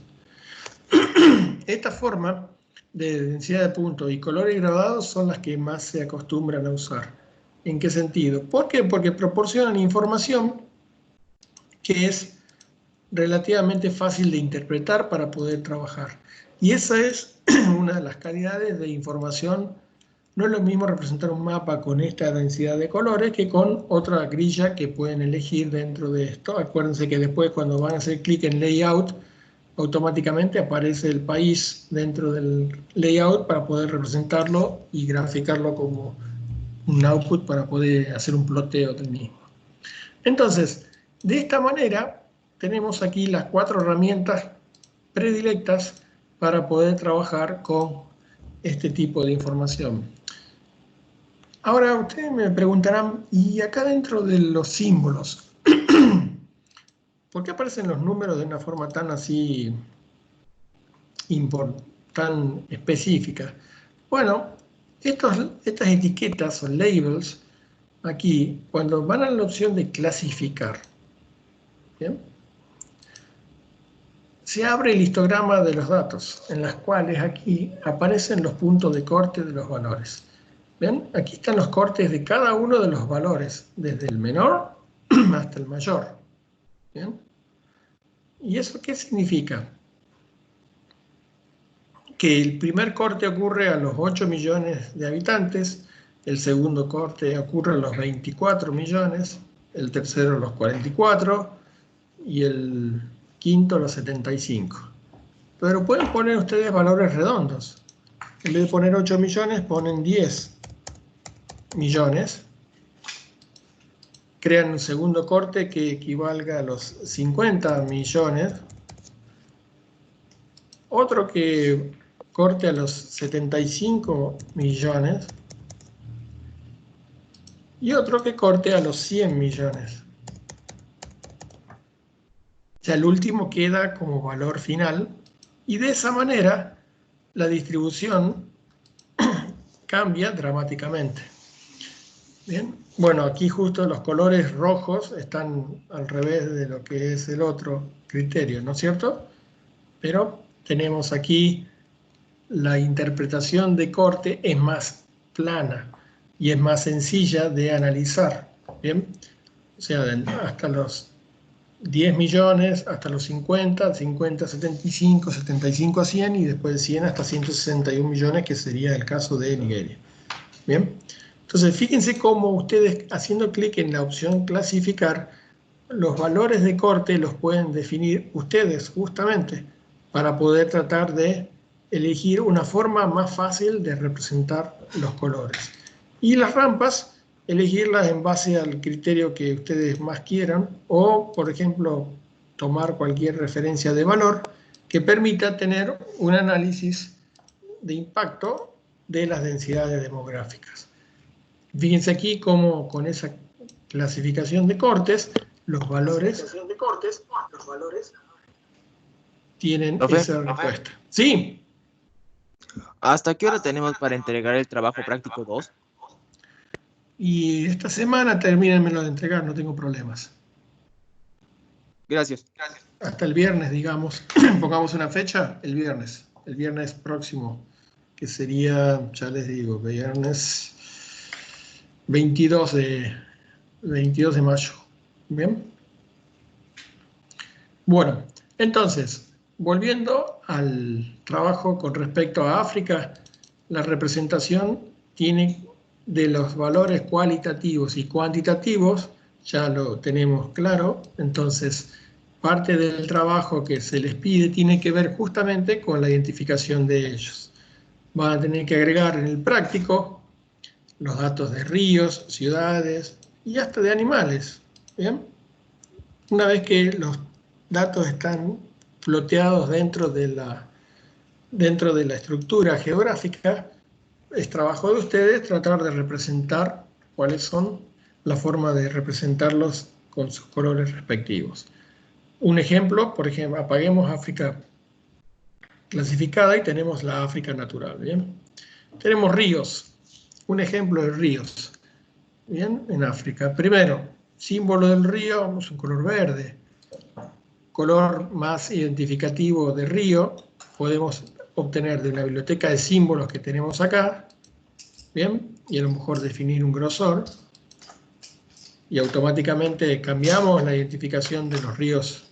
Esta forma de densidad de puntos y colores graduados son las que más se acostumbran a usar. ¿En qué sentido? ¿Por qué? Porque proporcionan información que es relativamente fácil de interpretar para poder trabajar. Y esa es una de las calidades de información. No es lo mismo representar un mapa con esta densidad de colores que con otra grilla que pueden elegir dentro de esto. Acuérdense que después cuando van a hacer clic en Layout, automáticamente aparece el país dentro del layout para poder representarlo y graficarlo como un output para poder hacer un ploteo del mismo. Entonces, de esta manera tenemos aquí las 4 herramientas predilectas para poder trabajar con este tipo de información. Ahora ustedes me preguntarán, ¿y acá dentro de los símbolos? ¿Por qué aparecen los números de una forma tan así, tan específica? Bueno, estas etiquetas o labels, aquí, cuando van a la opción de clasificar, ¿bien? Se abre el histograma de los datos, en las cuales aquí aparecen los puntos de corte de los valores. ¿Ven? Aquí están los cortes de cada uno de los valores, desde el menor hasta el mayor. ¿Bien? ¿Y eso qué significa? Que el primer corte ocurre a los 8 millones de habitantes, el segundo corte ocurre a los 24 millones, el tercero a los 44 y el quinto a los 75. Pero pueden poner ustedes valores redondos. En vez de poner 8 millones, ponen 10 millones. Crean un segundo corte que equivalga a los 50 millones. Otro que corte a los 75 millones. Y otro que corte a los 100 millones. O sea, el último queda como valor final. Y de esa manera, la distribución cambia dramáticamente. Bien. Bueno, aquí justo los colores rojos están al revés de lo que es el otro criterio, ¿no es cierto? Pero tenemos aquí la interpretación de corte es más plana y es más sencilla de analizar. ¿Bien? O sea, hasta los 10 millones, hasta los 50, 50 a 75, 75 a 100 y después de 100 hasta 161 millones, que sería el caso de Nigeria. ¿Bien? Entonces, fíjense cómo ustedes, haciendo clic en la opción clasificar, los valores de corte los pueden definir ustedes justamente para poder tratar de elegir una forma más fácil de representar los colores. Y las rampas, elegirlas en base al criterio que ustedes más quieran o, por ejemplo, tomar cualquier referencia de valor que permita tener un análisis de impacto de las densidades demográficas. Fíjense aquí cómo con esa clasificación de cortes, los valores tienen esa respuesta. Sí. ¿Hasta qué hora tenemos para entregar el trabajo práctico 2? Y esta semana termínenmelo de entregar, no tengo problemas. Gracias. Hasta el viernes, digamos. Pongamos una fecha, el viernes próximo, que sería, ya les digo, viernes 22 de mayo. ¿Bien? Bueno, entonces, volviendo al trabajo con respecto a África, la representación tiene de los valores cualitativos y cuantitativos, ya lo tenemos claro, entonces parte del trabajo que se les pide tiene que ver justamente con la identificación de ellos. Van a tener que agregar en el práctico los datos de ríos, ciudades y hasta de animales. ¿Bien? Una vez que los datos están ploteados dentro de la estructura geográfica, es trabajo de ustedes tratar de representar cuáles son la forma de representarlos con sus colores respectivos. Un ejemplo, por ejemplo, apaguemos África clasificada y tenemos la África natural. ¿Bien? Tenemos ríos. un ejemplo de ríos. Bien, en África. Primero, símbolo del río es un color verde. Color más identificativo de río podemos obtener de la biblioteca de símbolos que tenemos acá. Bien, y a lo mejor definir un grosor. Y automáticamente cambiamos la identificación de los ríos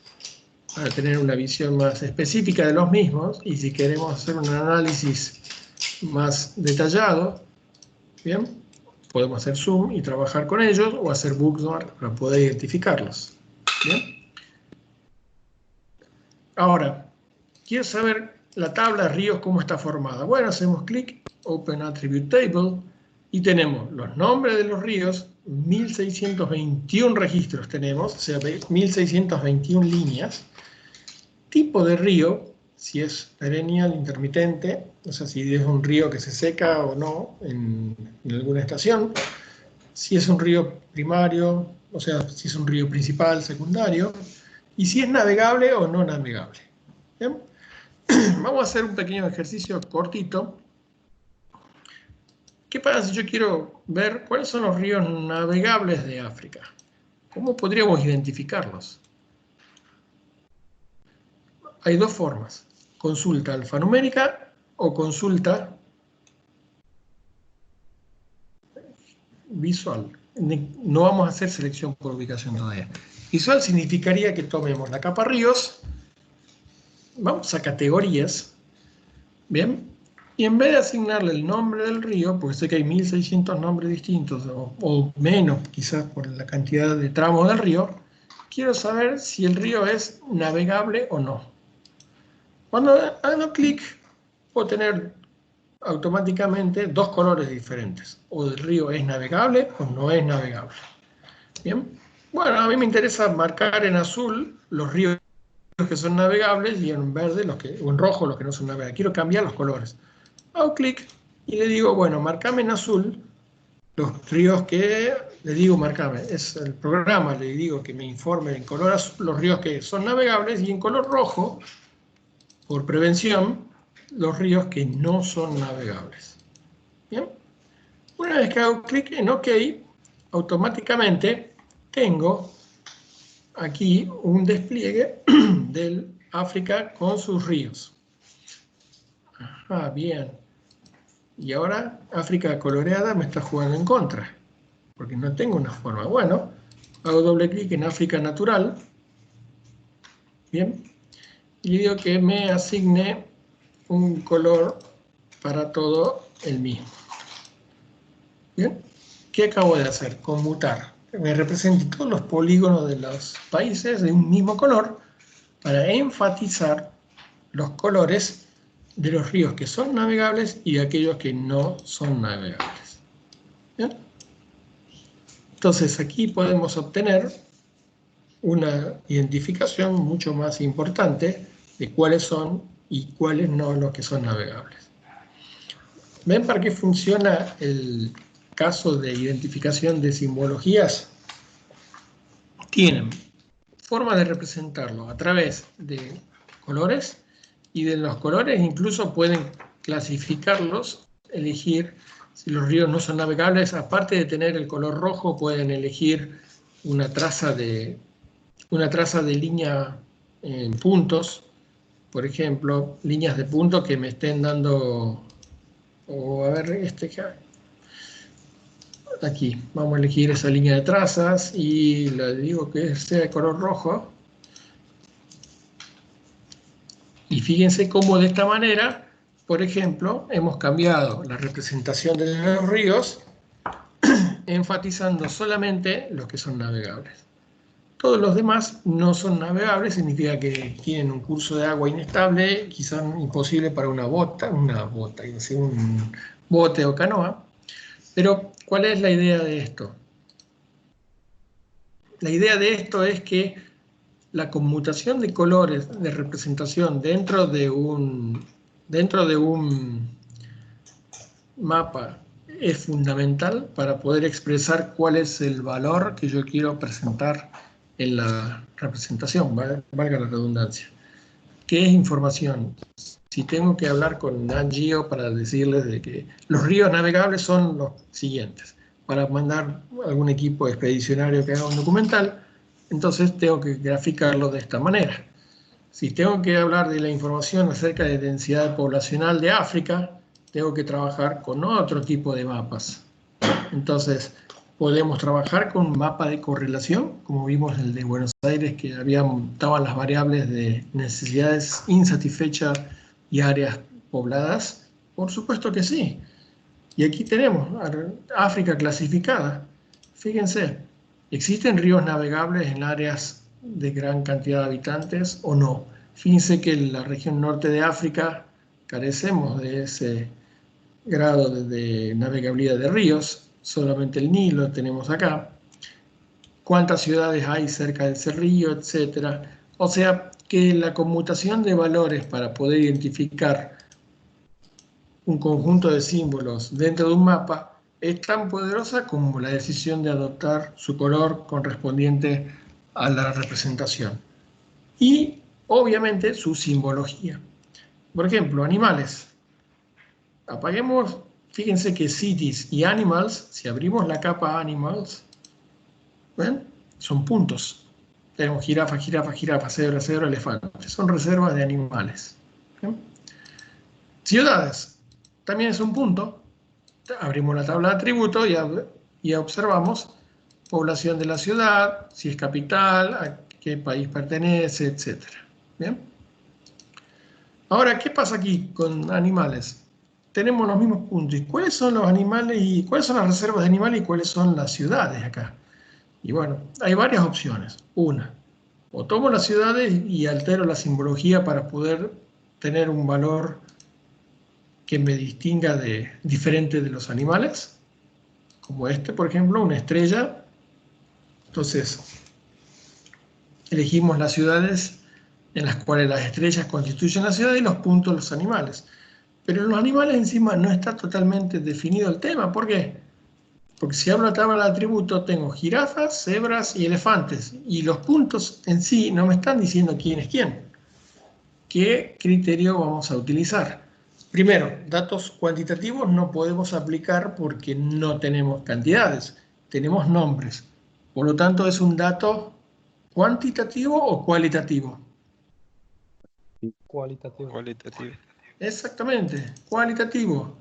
para tener una visión más específica de los mismos. Y si queremos hacer un análisis más detallado, bien, podemos hacer zoom y trabajar con ellos o hacer bookmark para poder identificarlos. ¿Bien? Ahora, quiero saber la tabla de ríos cómo está formada. Bueno, hacemos clic, Open Attribute Table, y tenemos los nombres de los ríos, 1621 registros tenemos, o sea, 1621 líneas. Tipo de río, si es perennial, intermitente, o sea, si es un río que se seca o no en alguna estación, si es un río primario, o sea, si es un río principal, secundario, y si es navegable o no navegable. ¿Bien? Vamos a hacer un pequeño ejercicio cortito. ¿Qué pasa si yo quiero ver cuáles son los ríos navegables de África? ¿Cómo podríamos identificarlos? Hay dos formas. Consulta alfanumérica o consulta visual. No vamos a hacer selección por ubicación todavía. Visual significaría que tomemos la capa ríos, vamos a categorías, ¿bien? Y en vez de asignarle el nombre del río, porque sé que hay 1600 nombres distintos, o menos quizás por la cantidad de tramos del río, quiero saber si el río es navegable o no. Cuando hago clic, puedo tener automáticamente dos colores diferentes. O el río es navegable o no es navegable. Bien. Bueno, a mí me interesa marcar en azul los ríos que son navegables y en verde o en rojo los que no son navegables. Quiero cambiar los colores. Hago clic y le digo, bueno, marcame en azul los ríos que, le digo marcame, es el programa, le digo que me informe en color azul los ríos que son navegables y en color rojo, por prevención, los ríos que no son navegables. Bien. Una vez que hago clic en OK, automáticamente tengo aquí un despliegue del África con sus ríos. Ajá, bien. Y ahora África coloreada me está jugando en contra, porque no tengo una forma. Bueno, hago doble clic en África natural. Bien. Y digo que me asigne un color para todo el mismo. Bien. ¿Qué acabo de hacer? Conmutar. Me representa todos los polígonos de los países de un mismo color para enfatizar los colores de los ríos que son navegables y de aquellos que no son navegables. ¿Bien? Entonces aquí podemos obtener una identificación mucho más importante de cuáles son y cuáles no los que son navegables. ¿Ven para qué funciona el caso de identificación de simbologías? Tienen forma de representarlo a través de colores y de los colores incluso pueden clasificarlos, elegir si los ríos no son navegables. Aparte de tener el color rojo, pueden elegir una traza de línea en puntos, por ejemplo, líneas de puntos que me estén dando, o a ver, aquí, vamos a elegir esa línea de trazas y le digo que sea de color rojo. Y fíjense cómo de esta manera, por ejemplo, hemos cambiado la representación de los ríos, enfatizando solamente los que son navegables. Todos los demás no son navegables, significa que tienen un curso de agua inestable, quizás imposible para un bote o canoa. Pero, ¿cuál es la idea de esto? La idea de esto es que la conmutación de colores de representación dentro de un mapa es fundamental para poder expresar cuál es el valor que yo quiero presentar en la representación, valga la redundancia. ¿Qué es información? si tengo que hablar con Nat Geo para decirles de que los ríos navegables son los siguientes, para mandar algún equipo expedicionario que haga un documental, entonces tengo que graficarlo de esta manera. Si tengo que hablar de la información acerca de densidad poblacional de África, tengo que trabajar con otro tipo de mapas. Entonces, podemos trabajar con un mapa de correlación, como vimos el de Buenos Aires, que estaban las variables de necesidades insatisfechas y áreas pobladas. Por supuesto que sí. Y aquí tenemos África clasificada. Fíjense, ¿existen ríos navegables en áreas de gran cantidad de habitantes o no? Fíjense que en la región norte de África carecemos de ese grado de navegabilidad de ríos, solamente el Nilo tenemos acá. ¿Cuántas ciudades hay cerca de ese río, etcétera? O sea que la conmutación de valores para poder identificar un conjunto de símbolos dentro de un mapa es tan poderosa como la decisión de adoptar su color correspondiente a la representación. Y, obviamente, su simbología. Por ejemplo, animales. Apaguemos, fíjense que cities y animals, si abrimos la capa animals, ¿ven? Son puntos. Tenemos jirafa, jirafa, jirafa, cebra, cebra, elefante. Son reservas de animales. ¿Bien? Ciudades. También es un punto. Abrimos la tabla de atributos y observamos población de la ciudad, si es capital, a qué país pertenece, etc. ¿Bien? Ahora, ¿qué pasa aquí con animales? Tenemos los mismos puntos. ¿Y cuáles son los animales y cuáles son las reservas de animales y cuáles son las ciudades acá? Y bueno, hay varias opciones. Una, o tomo las ciudades y altero la simbología para poder tener un valor que me distinga diferente de los animales, como este, por ejemplo, una estrella. Entonces, elegimos las ciudades en las cuales las estrellas constituyen la ciudad y los puntos los animales. Pero en los animales encima no está totalmente definido el tema. ¿Por qué? Porque si abro la tabla de atributos tengo jirafas, cebras y elefantes. Y los puntos en sí no me están diciendo quién es quién. ¿Qué criterio vamos a utilizar? Primero, datos cuantitativos no podemos aplicar porque no tenemos cantidades. Tenemos nombres. Por lo tanto, ¿es un dato cuantitativo o cualitativo? Cualitativo. Cualitativo. Exactamente, cualitativo.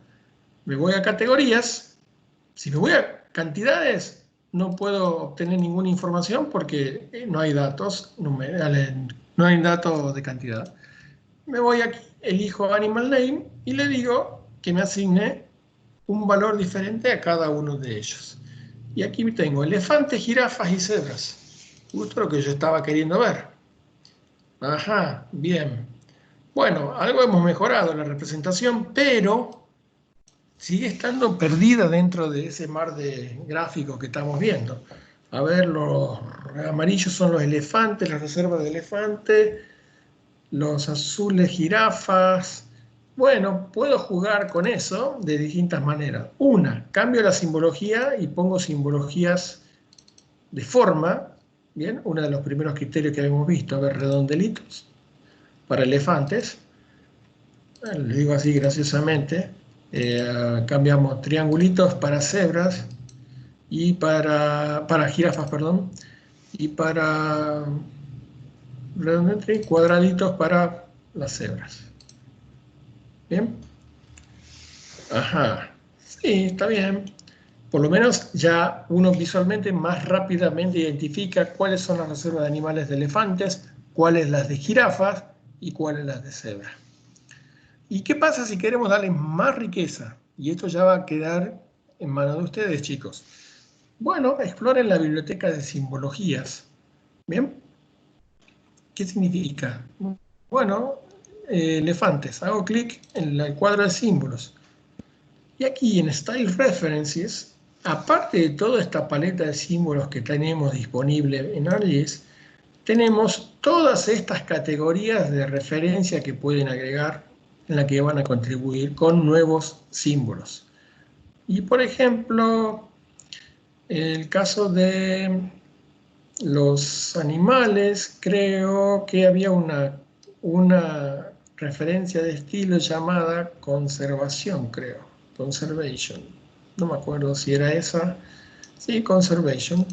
Me voy a categorías. Si me voy a cantidades, no puedo obtener ninguna información porque no hay datos numerales, no hay datos de cantidad. Me voy aquí, elijo Animal Name y le digo que me asigne un valor diferente a cada uno de ellos. Y aquí tengo elefantes, jirafas y cebras. Justo lo que yo estaba queriendo ver. Ajá, bien. Bueno, algo hemos mejorado en la representación, pero sigue estando perdida dentro de ese mar de gráficos que estamos viendo. A ver, los amarillos son los elefantes, las reservas de elefantes, los azules jirafas. Bueno, puedo jugar con eso de distintas maneras. Una, cambio la simbología y pongo simbologías de forma. Bien, uno de los primeros criterios que habíamos visto, a ver, redondelitos para elefantes. Le digo así graciosamente. Cambiamos triangulitos para cebras y para jirafas, perdón, y para cuadraditos para las cebras. ¿Bien? Ajá. Sí, está bien. Por lo menos ya uno visualmente más rápidamente identifica cuáles son las reservas de animales de elefantes, cuáles las de jirafas y cuáles las de cebra. ¿Y qué pasa si queremos darle más riqueza? Y esto ya va a quedar en manos de ustedes, chicos. Bueno, exploren la biblioteca de simbologías. ¿Bien? ¿Qué significa? Bueno, elefantes. Hago clic en el cuadro de símbolos. Y aquí en Style References, aparte de toda esta paleta de símbolos que tenemos disponible en ArcGIS, tenemos todas estas categorías de referencia que pueden agregar en la que van a contribuir con nuevos símbolos. Y por ejemplo, en el caso de los animales, creo que había una referencia de estilo llamada conservación, creo. Conservation. No me acuerdo si era esa. Sí, conservation.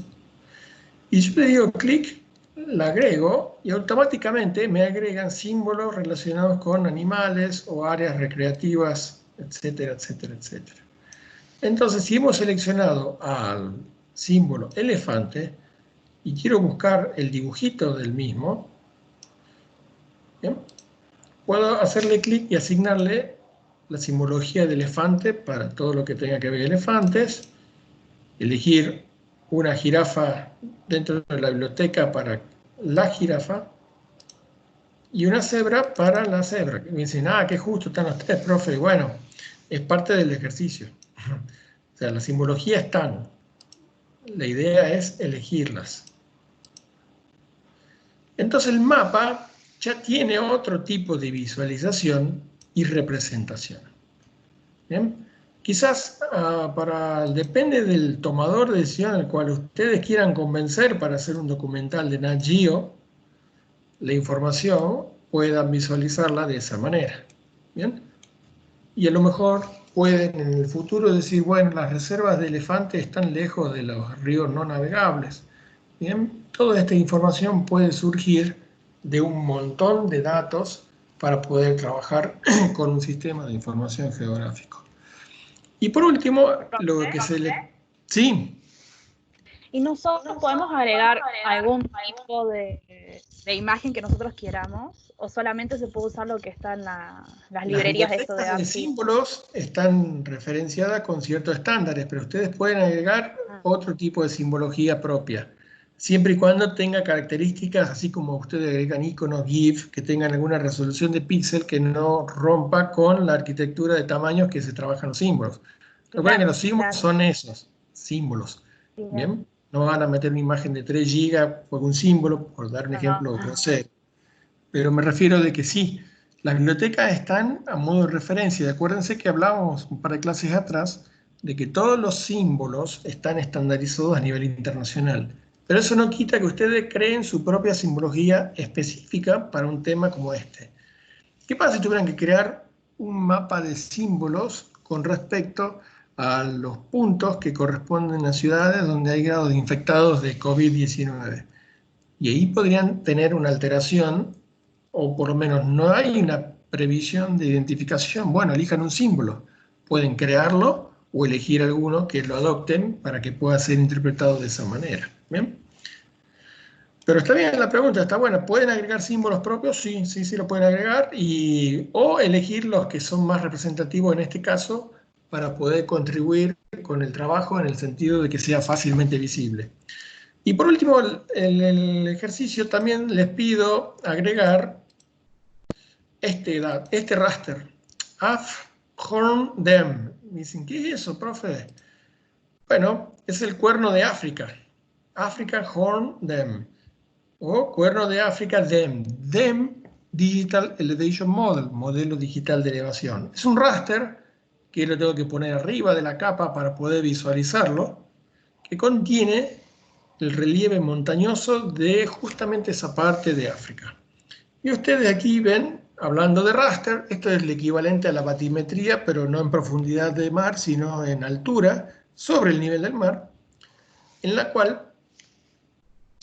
Y yo le digo clic, la agrego y automáticamente me agregan símbolos relacionados con animales o áreas recreativas, etcétera, etcétera, etcétera. Entonces, si hemos seleccionado al símbolo elefante y quiero buscar el dibujito del mismo, ¿bien? Puedo hacerle clic y asignarle la simbología de elefante para todo lo que tenga que ver elefantes, elegir una jirafa dentro de la biblioteca para la jirafa y una cebra para la cebra. Me dicen, qué justo están ustedes, profe. Bueno, es parte del ejercicio. O sea, las simbologías están. La idea es elegirlas. Entonces el mapa ya tiene otro tipo de visualización y representación. ¿Bien? Quizás depende del tomador de decisión al cual ustedes quieran convencer para hacer un documental de Nat Geo, la información puedan visualizarla de esa manera. ¿Bien? Y a lo mejor pueden en el futuro decir, bueno, las reservas de elefantes están lejos de los ríos no navegables. Bien, toda esta información puede surgir de un montón de datos para poder trabajar con un sistema de información geográfico. Y por último, lo que se le... Sí. ¿Y nosotros podemos agregar algún tipo de imagen que nosotros queramos? ¿O solamente se puede usar lo que está en las librerías de esto de ARCID? Los símbolos están referenciadas con ciertos estándares, pero ustedes pueden agregar otro tipo de simbología propia, siempre y cuando tenga características, así como ustedes agregan iconos, GIF, que tengan alguna resolución de píxel que no rompa con la arquitectura de tamaños que se trabajan los símbolos. Recuerden que los símbolos son esos, símbolos. ¿Bien? No van a meter una imagen de 3 GB por un símbolo, por dar un ejemplo grosero. Pero me refiero de que sí, las bibliotecas están a modo de referencia. Acuérdense que hablábamos un par de clases atrás de que todos los símbolos están estandarizados a nivel internacional. Pero eso no quita que ustedes creen su propia simbología específica para un tema como este. ¿Qué pasa si tuvieran que crear un mapa de símbolos con respecto a los puntos que corresponden a ciudades donde hay grados de infectados de COVID-19? Y ahí podrían tener una alteración, o por lo menos no hay una previsión de identificación. Bueno, elijan un símbolo. Pueden crearlo o elegir alguno que lo adopten para que pueda ser interpretado de esa manera. ¿Bien? Pero está bien la pregunta, está buena. ¿Pueden agregar símbolos propios? Sí, lo pueden agregar. O elegir los que son más representativos en este caso para poder contribuir con el trabajo en el sentido de que sea fácilmente visible. Y por último, el ejercicio también les pido agregar este raster. Horn Dem. Dicen, ¿qué es eso, profe? Bueno, es el cuerno de África. Africa Horn Dem. O cuerno de África DEM. DEM, Digital Elevation Model, modelo digital de elevación. Es un raster que lo tengo que poner arriba de la capa para poder visualizarlo, que contiene el relieve montañoso de justamente esa parte de África. Y ustedes aquí ven, hablando de raster, esto es el equivalente a la batimetría, pero no en profundidad de mar, sino en altura, sobre el nivel del mar, en la cual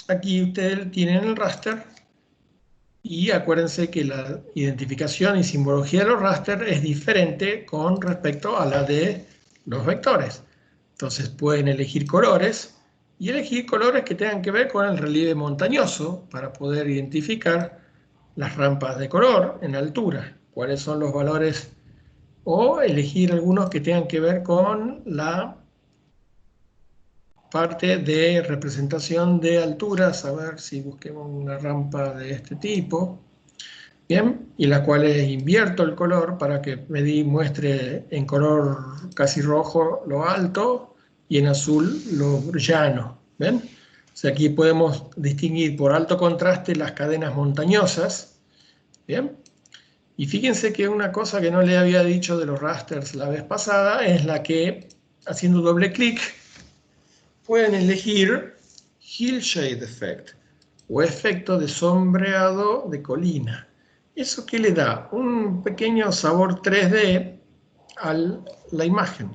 aquí ustedes tienen el raster y acuérdense que la identificación y simbología de los raster es diferente con respecto a la de los vectores. Entonces pueden elegir colores y elegir colores que tengan que ver con el relieve montañoso para poder identificar las rampas de color en altura, cuáles son los valores, o elegir algunos que tengan que ver con la parte de representación de alturas, a ver si busquemos una rampa de este tipo, bien, y las cuales invierto el color para que me muestre en color casi rojo lo alto y en azul lo llano, ¿ven? O sea, aquí podemos distinguir por alto contraste las cadenas montañosas, ¿bien? Y fíjense que una cosa que no le había dicho de los rasters la vez pasada es la que, haciendo doble clic, pueden elegir Hillshade Effect, o efecto de sombreado de colina. ¿Eso qué le da? Un pequeño sabor 3D a la imagen,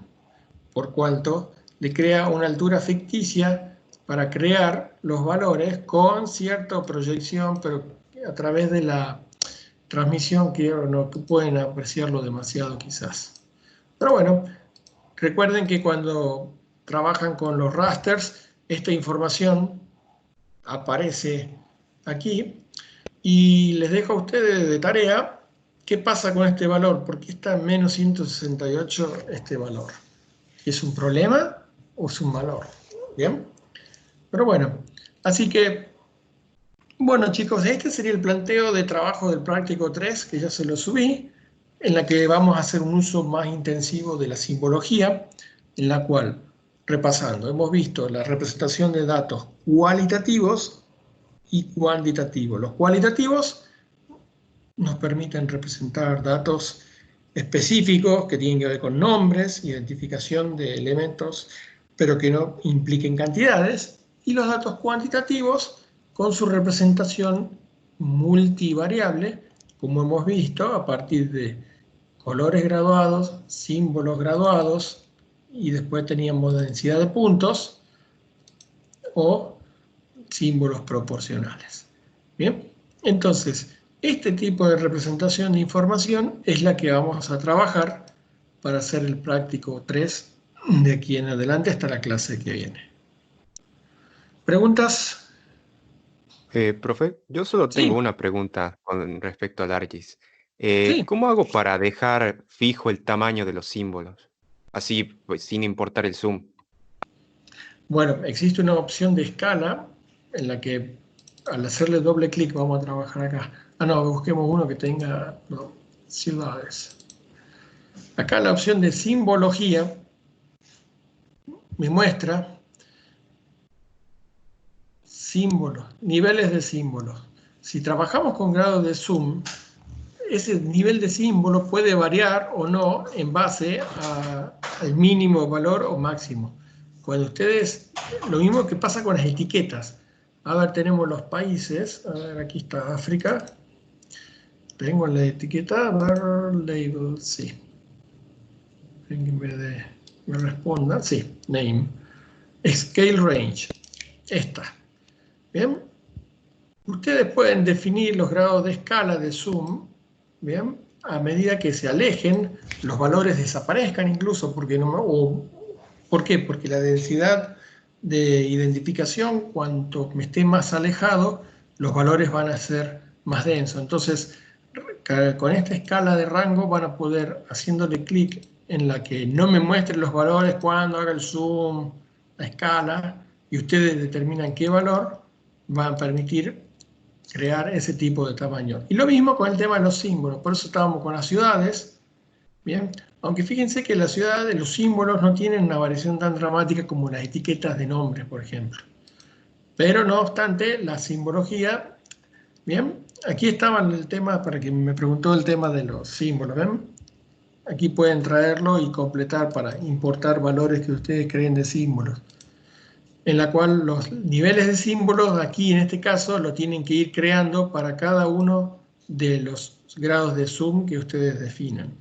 por cuanto le crea una altura ficticia para crear los valores con cierta proyección, pero a través de la transmisión que no pueden apreciarlo demasiado quizás. Pero bueno, recuerden que cuando trabajan con los rasters, esta información aparece aquí y les dejo a ustedes de tarea qué pasa con este valor, por qué está en menos 168 este valor. ¿Es un problema o es un valor? ¿Bien? Pero bueno, así que, bueno chicos, este sería el planteo de trabajo del práctico 3, que ya se lo subí, en la que vamos a hacer un uso más intensivo de la simbología, en la cual, repasando, hemos visto la representación de datos cualitativos y cuantitativos. Los cualitativos nos permiten representar datos específicos que tienen que ver con nombres, identificación de elementos, pero que no impliquen cantidades, y los datos cuantitativos con su representación multivariable, como hemos visto, a partir de colores graduados, símbolos graduados, y después teníamos densidad de puntos o símbolos proporcionales. Bien, entonces, este tipo de representación de información es la que vamos a trabajar para hacer el práctico 3 de aquí en adelante hasta la clase que viene. ¿Preguntas? Profe, yo solo tengo Sí. una pregunta con respecto al ArcGIS. Sí. ¿Cómo hago para dejar fijo el tamaño de los símbolos? Así, pues, sin importar el zoom. Bueno, existe una opción de escala en la que al hacerle doble clic vamos a trabajar acá. Ah, no, busquemos uno que tenga ciudades. Acá la opción de simbología me muestra símbolos, niveles de símbolos. Si trabajamos con grado de zoom, ese nivel de símbolo puede variar o no en base al mínimo valor o máximo. Cuando ustedes, lo mismo que pasa con las etiquetas. A ver, tenemos los países, a ver, aquí está África. Tengo la etiqueta, a ver, label, sí. En vez de me responda, sí, name. Scale range, esta. Bien. Ustedes pueden definir los grados de escala de zoom, bien, a medida que se alejen, los valores desaparezcan incluso, porque ¿por qué? Porque la densidad de identificación, cuanto me esté más alejado, los valores van a ser más densos. Entonces, con esta escala de rango van a poder, haciéndole clic en la que no me muestre los valores cuando haga el zoom, la escala, y ustedes determinan qué valor, van a permitir crear ese tipo de tamaño. Y lo mismo con el tema de los símbolos, por eso estábamos con las ciudades, bien, aunque fíjense que las ciudades, los símbolos no tienen una variación tan dramática como las etiquetas de nombres, por ejemplo. Pero no obstante, la simbología, bien, aquí estaba el tema, para quien me preguntó el tema de los símbolos, ¿ven? Aquí pueden traerlo y completar para importar valores que ustedes creen de símbolos, en la cual los niveles de símbolos, aquí en este caso, lo tienen que ir creando para cada uno de los grados de zoom que ustedes definan.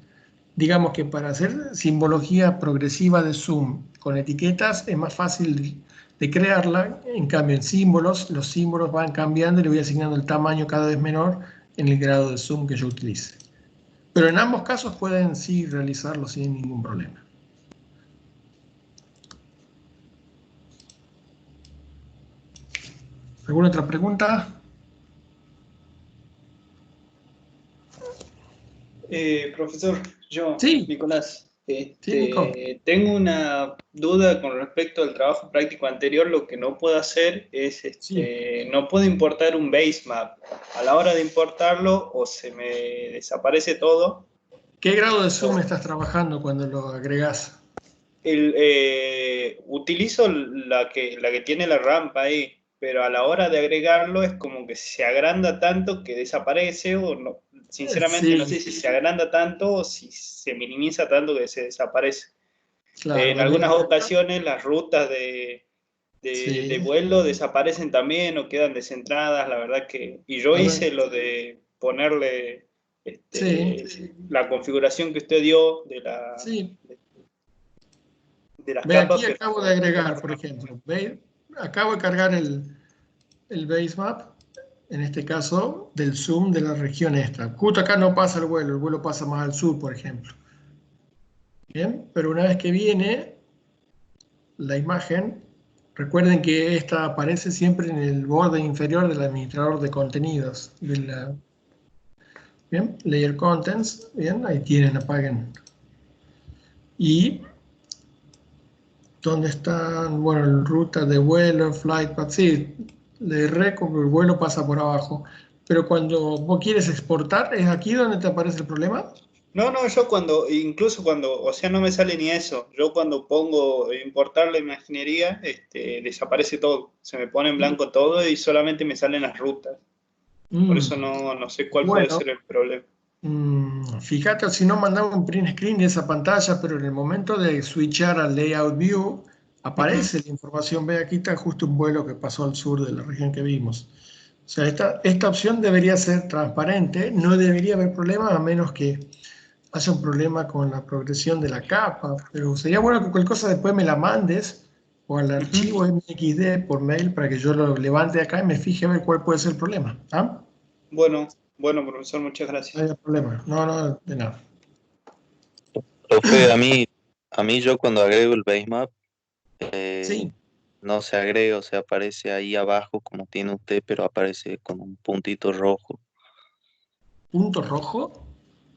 Digamos que para hacer simbología progresiva de zoom con etiquetas es más fácil de crearla, en cambio en símbolos, los símbolos van cambiando y le voy asignando el tamaño cada vez menor en el grado de zoom que yo utilice. Pero en ambos casos pueden sí realizarlo sin ningún problema. ¿Alguna otra pregunta? Profesor, yo, Sí. Nicolás, Sí, Nico. tengo una duda con respecto al trabajo práctico anterior. Lo que no puedo hacer es, no puedo importar un base map. A la hora de importarlo, o se me desaparece todo. ¿Qué grado de zoom estás trabajando cuando lo agregás? Utilizo la que tiene la rampa ahí, pero a la hora de agregarlo es como que se agranda tanto que desaparece, o no. Sinceramente Sí. no sé si se agranda tanto o si se minimiza tanto que se desaparece. Claro, En algunas ocasiones las rutas de Sí. vuelo desaparecen también o quedan descentradas, la verdad que... Y yo A ver. hice lo de ponerle Sí. la configuración que usted dio de la Sí. de las Ve, capas. aquí acabo de agregar, por ejemplo, ¿ve? Acabo de cargar el base map, en este caso, del zoom de la región esta. Justo acá no pasa el vuelo pasa más al sur, por ejemplo. Bien, pero una vez que viene la imagen, recuerden que esta aparece siempre en el borde inferior del administrador de contenidos. Bien, Layer Contents, bien, ahí tienen, apaguen. Y ¿dónde están? Bueno, en ruta de vuelo, flight path, sí, le erré como el vuelo pasa por abajo. Pero cuando vos quieres exportar, ¿es aquí donde te aparece el problema? No, yo incluso cuando, o sea, no me sale ni eso. Yo cuando pongo importar la imaginería, desaparece todo. Se me pone en blanco todo y solamente me salen las rutas. Por eso no sé cuál puede Bueno, ser el problema. fíjate, si no mandaba un print screen de esa pantalla, pero en el momento de switchar al layout view, aparece la información. Ve, aquí está justo un vuelo que pasó al sur de la región que vimos. O sea, esta opción debería ser transparente, no debería haber problema a menos que haya un problema con la progresión de la capa, pero sería bueno que cualquier cosa después me la mandes o al archivo MXD por mail para que yo lo levante acá y me fije a ver cuál puede ser el problema. ¿Ah? Bueno, profesor, muchas gracias. No hay problema. No, de nada. Profe, a mí yo cuando agrego el basemap, Sí, no se agrega, o sea, aparece ahí abajo como tiene usted, pero aparece con un puntito rojo. punto rojo.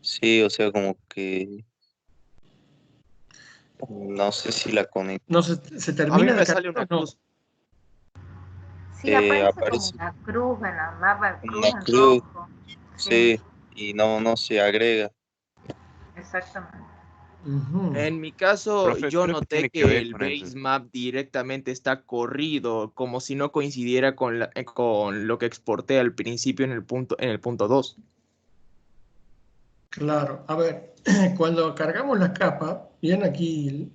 Sí, o sea, como que no sé si la conecto. No, se A mí termina de me sale cargar una o no. cruz. Sí, aparece como Aparece una cruz en la mapa, como cruz una en cruz, rojo. Sí, sí, y no se agrega. exactamente. En mi caso, Profe, yo creo que noté tiene que que ver el con el... base map directamente está corrido, como si no coincidiera con lo que exporté al principio en el punto 2. Claro, a ver, cuando cargamos la capa, bien aquí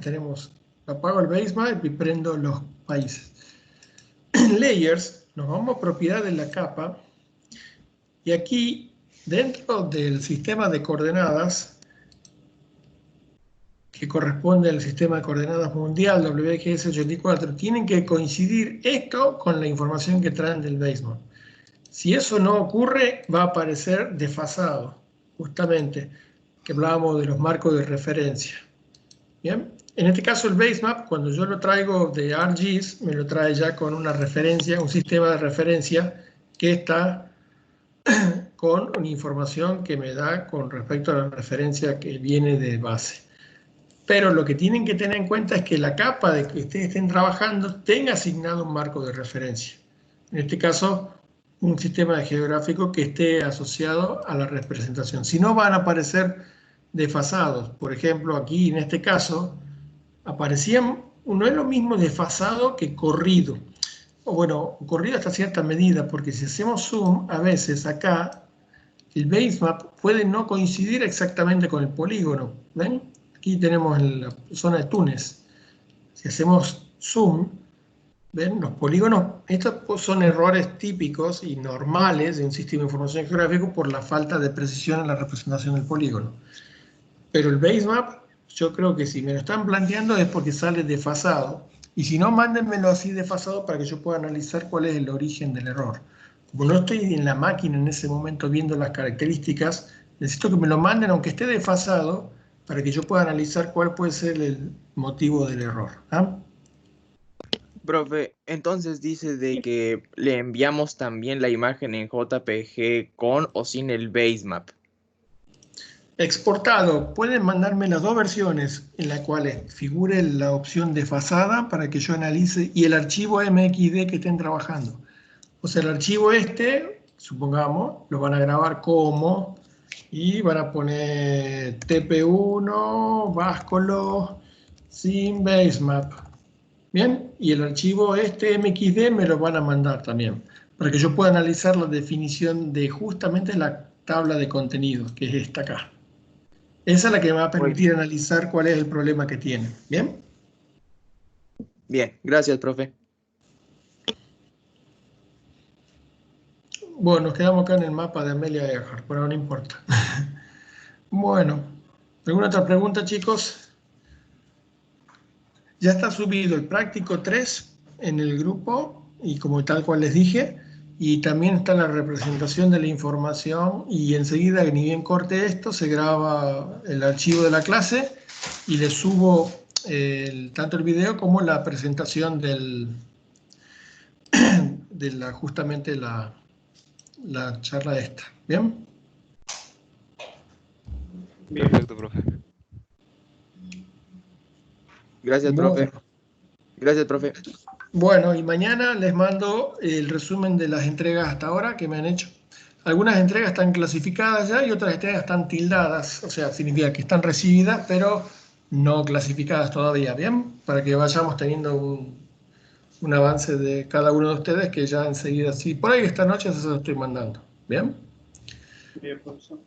tenemos, apago el basemap y prendo los países. En Layers, nos vamos a propiedad de la capa y aquí dentro del sistema de coordenadas que corresponde al sistema de coordenadas mundial WGS 84, tienen que coincidir esto con la información que traen del basemap. Si eso no ocurre, va a aparecer desfasado, justamente, que hablábamos de los marcos de referencia. Bien, en este caso el basemap, cuando yo lo traigo de ArcGIS, me lo trae ya con una referencia, un sistema de referencia que está con una información que me da con respecto a la referencia que viene de base. Pero lo que tienen que tener en cuenta es que la capa de que ustedes estén trabajando tenga asignado un marco de referencia. En este caso, un sistema geográfico que esté asociado a la representación. Si no, van a aparecer desfasados. Por ejemplo, aquí en este caso, aparecían, no es lo mismo desfasado que corrido. O bueno, corrido hasta cierta medida, porque si hacemos zoom, a veces acá el basemap puede no coincidir exactamente con el polígono. ¿Ven? Aquí tenemos la zona de Túnez. Si hacemos zoom, ¿ven? Los polígonos, estos son errores típicos y normales de un sistema de información geográfico por la falta de precisión en la representación del polígono. Pero el basemap, yo creo que si me lo están planteando es porque sale desfasado. Y si no, mándenmelo así desfasado para que yo pueda analizar cuál es el origen del error. Como no estoy en la máquina en ese momento viendo las características, necesito que me lo manden aunque esté desfasado para que yo pueda analizar cuál puede ser el motivo del error. ¿Ah? Profe, entonces dice de que le enviamos también la imagen en JPG con o sin el base map. Exportado, pueden mandarme las dos versiones en las cuales figure la opción desfasada para que yo analice y el archivo MXD que estén trabajando. O sea, el archivo supongamos, lo van a grabar como y van a poner TP1, Vascolo, sin basemap. Bien, y el archivo MXD me lo van a mandar también, para que yo pueda analizar la definición de justamente la tabla de contenidos, que es esta acá. Esa es la que me va a permitir analizar cuál es el problema que tiene. ¿Bien? Bien, gracias, profe. Bueno, nos quedamos acá en el mapa de Amelia Earhart, pero no importa. Bueno, ¿alguna otra pregunta, chicos? Ya está subido el práctico 3 en el grupo, y como tal cual les dije, y también está la representación de la información, y enseguida, ni bien corte esto, se graba el archivo de la clase y le subo tanto el video como la presentación justamente la charla esta. ¿Bien? Perfecto, profe. Gracias, profe. Gracias, profe. Bueno, y mañana les mando el resumen de las entregas hasta ahora que me han hecho. Algunas entregas están clasificadas ya y otras entregas están tildadas, o sea, significa que están recibidas, pero no clasificadas todavía, ¿bien? Para que vayamos teniendo un avance de cada uno de ustedes que ya enseguida, sí, por ahí esta noche se los estoy mandando, ¿bien? Bien, profesor.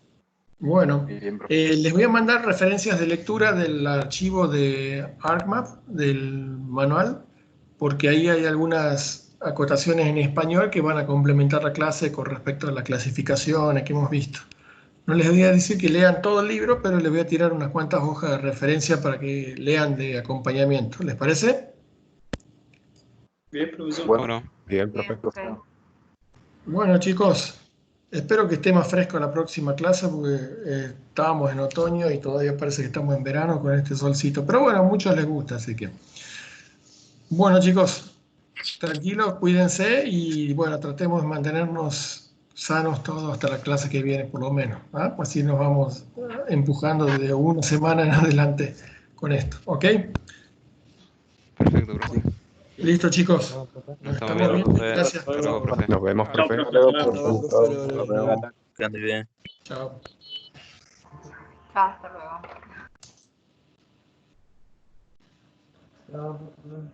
Bueno, Bien, profe. les voy a mandar referencias de lectura del archivo de ArcMap, del manual, porque ahí hay algunas acotaciones en español que van a complementar la clase con respecto a las clasificaciones que hemos visto. No les voy a decir que lean todo el libro, pero les voy a tirar unas cuantas hojas de referencia para que lean de acompañamiento. ¿Les parece? Bien, profesor. Bueno, Bien, profe. Ok. Bueno, chicos, espero que esté más fresco la próxima clase porque estábamos en otoño y todavía parece que estamos en verano con este solcito. Pero bueno, a muchos les gusta, así que. Bueno, chicos, tranquilos, cuídense y bueno, tratemos de mantenernos sanos todos hasta la clase que viene, por lo menos. ¿Ah? Así nos vamos empujando de una semana en adelante con esto. ¿Ok? perfecto, profe. Listo, chicos. Nos Nos estamos estamos viendo, viendo. profe. Gracias. Hasta luego, profe. Nos vemos, Chao, profe. profe. Chao. Chao, profe. Nos vemos. Que ande bien. Chao. Chao, hasta luego.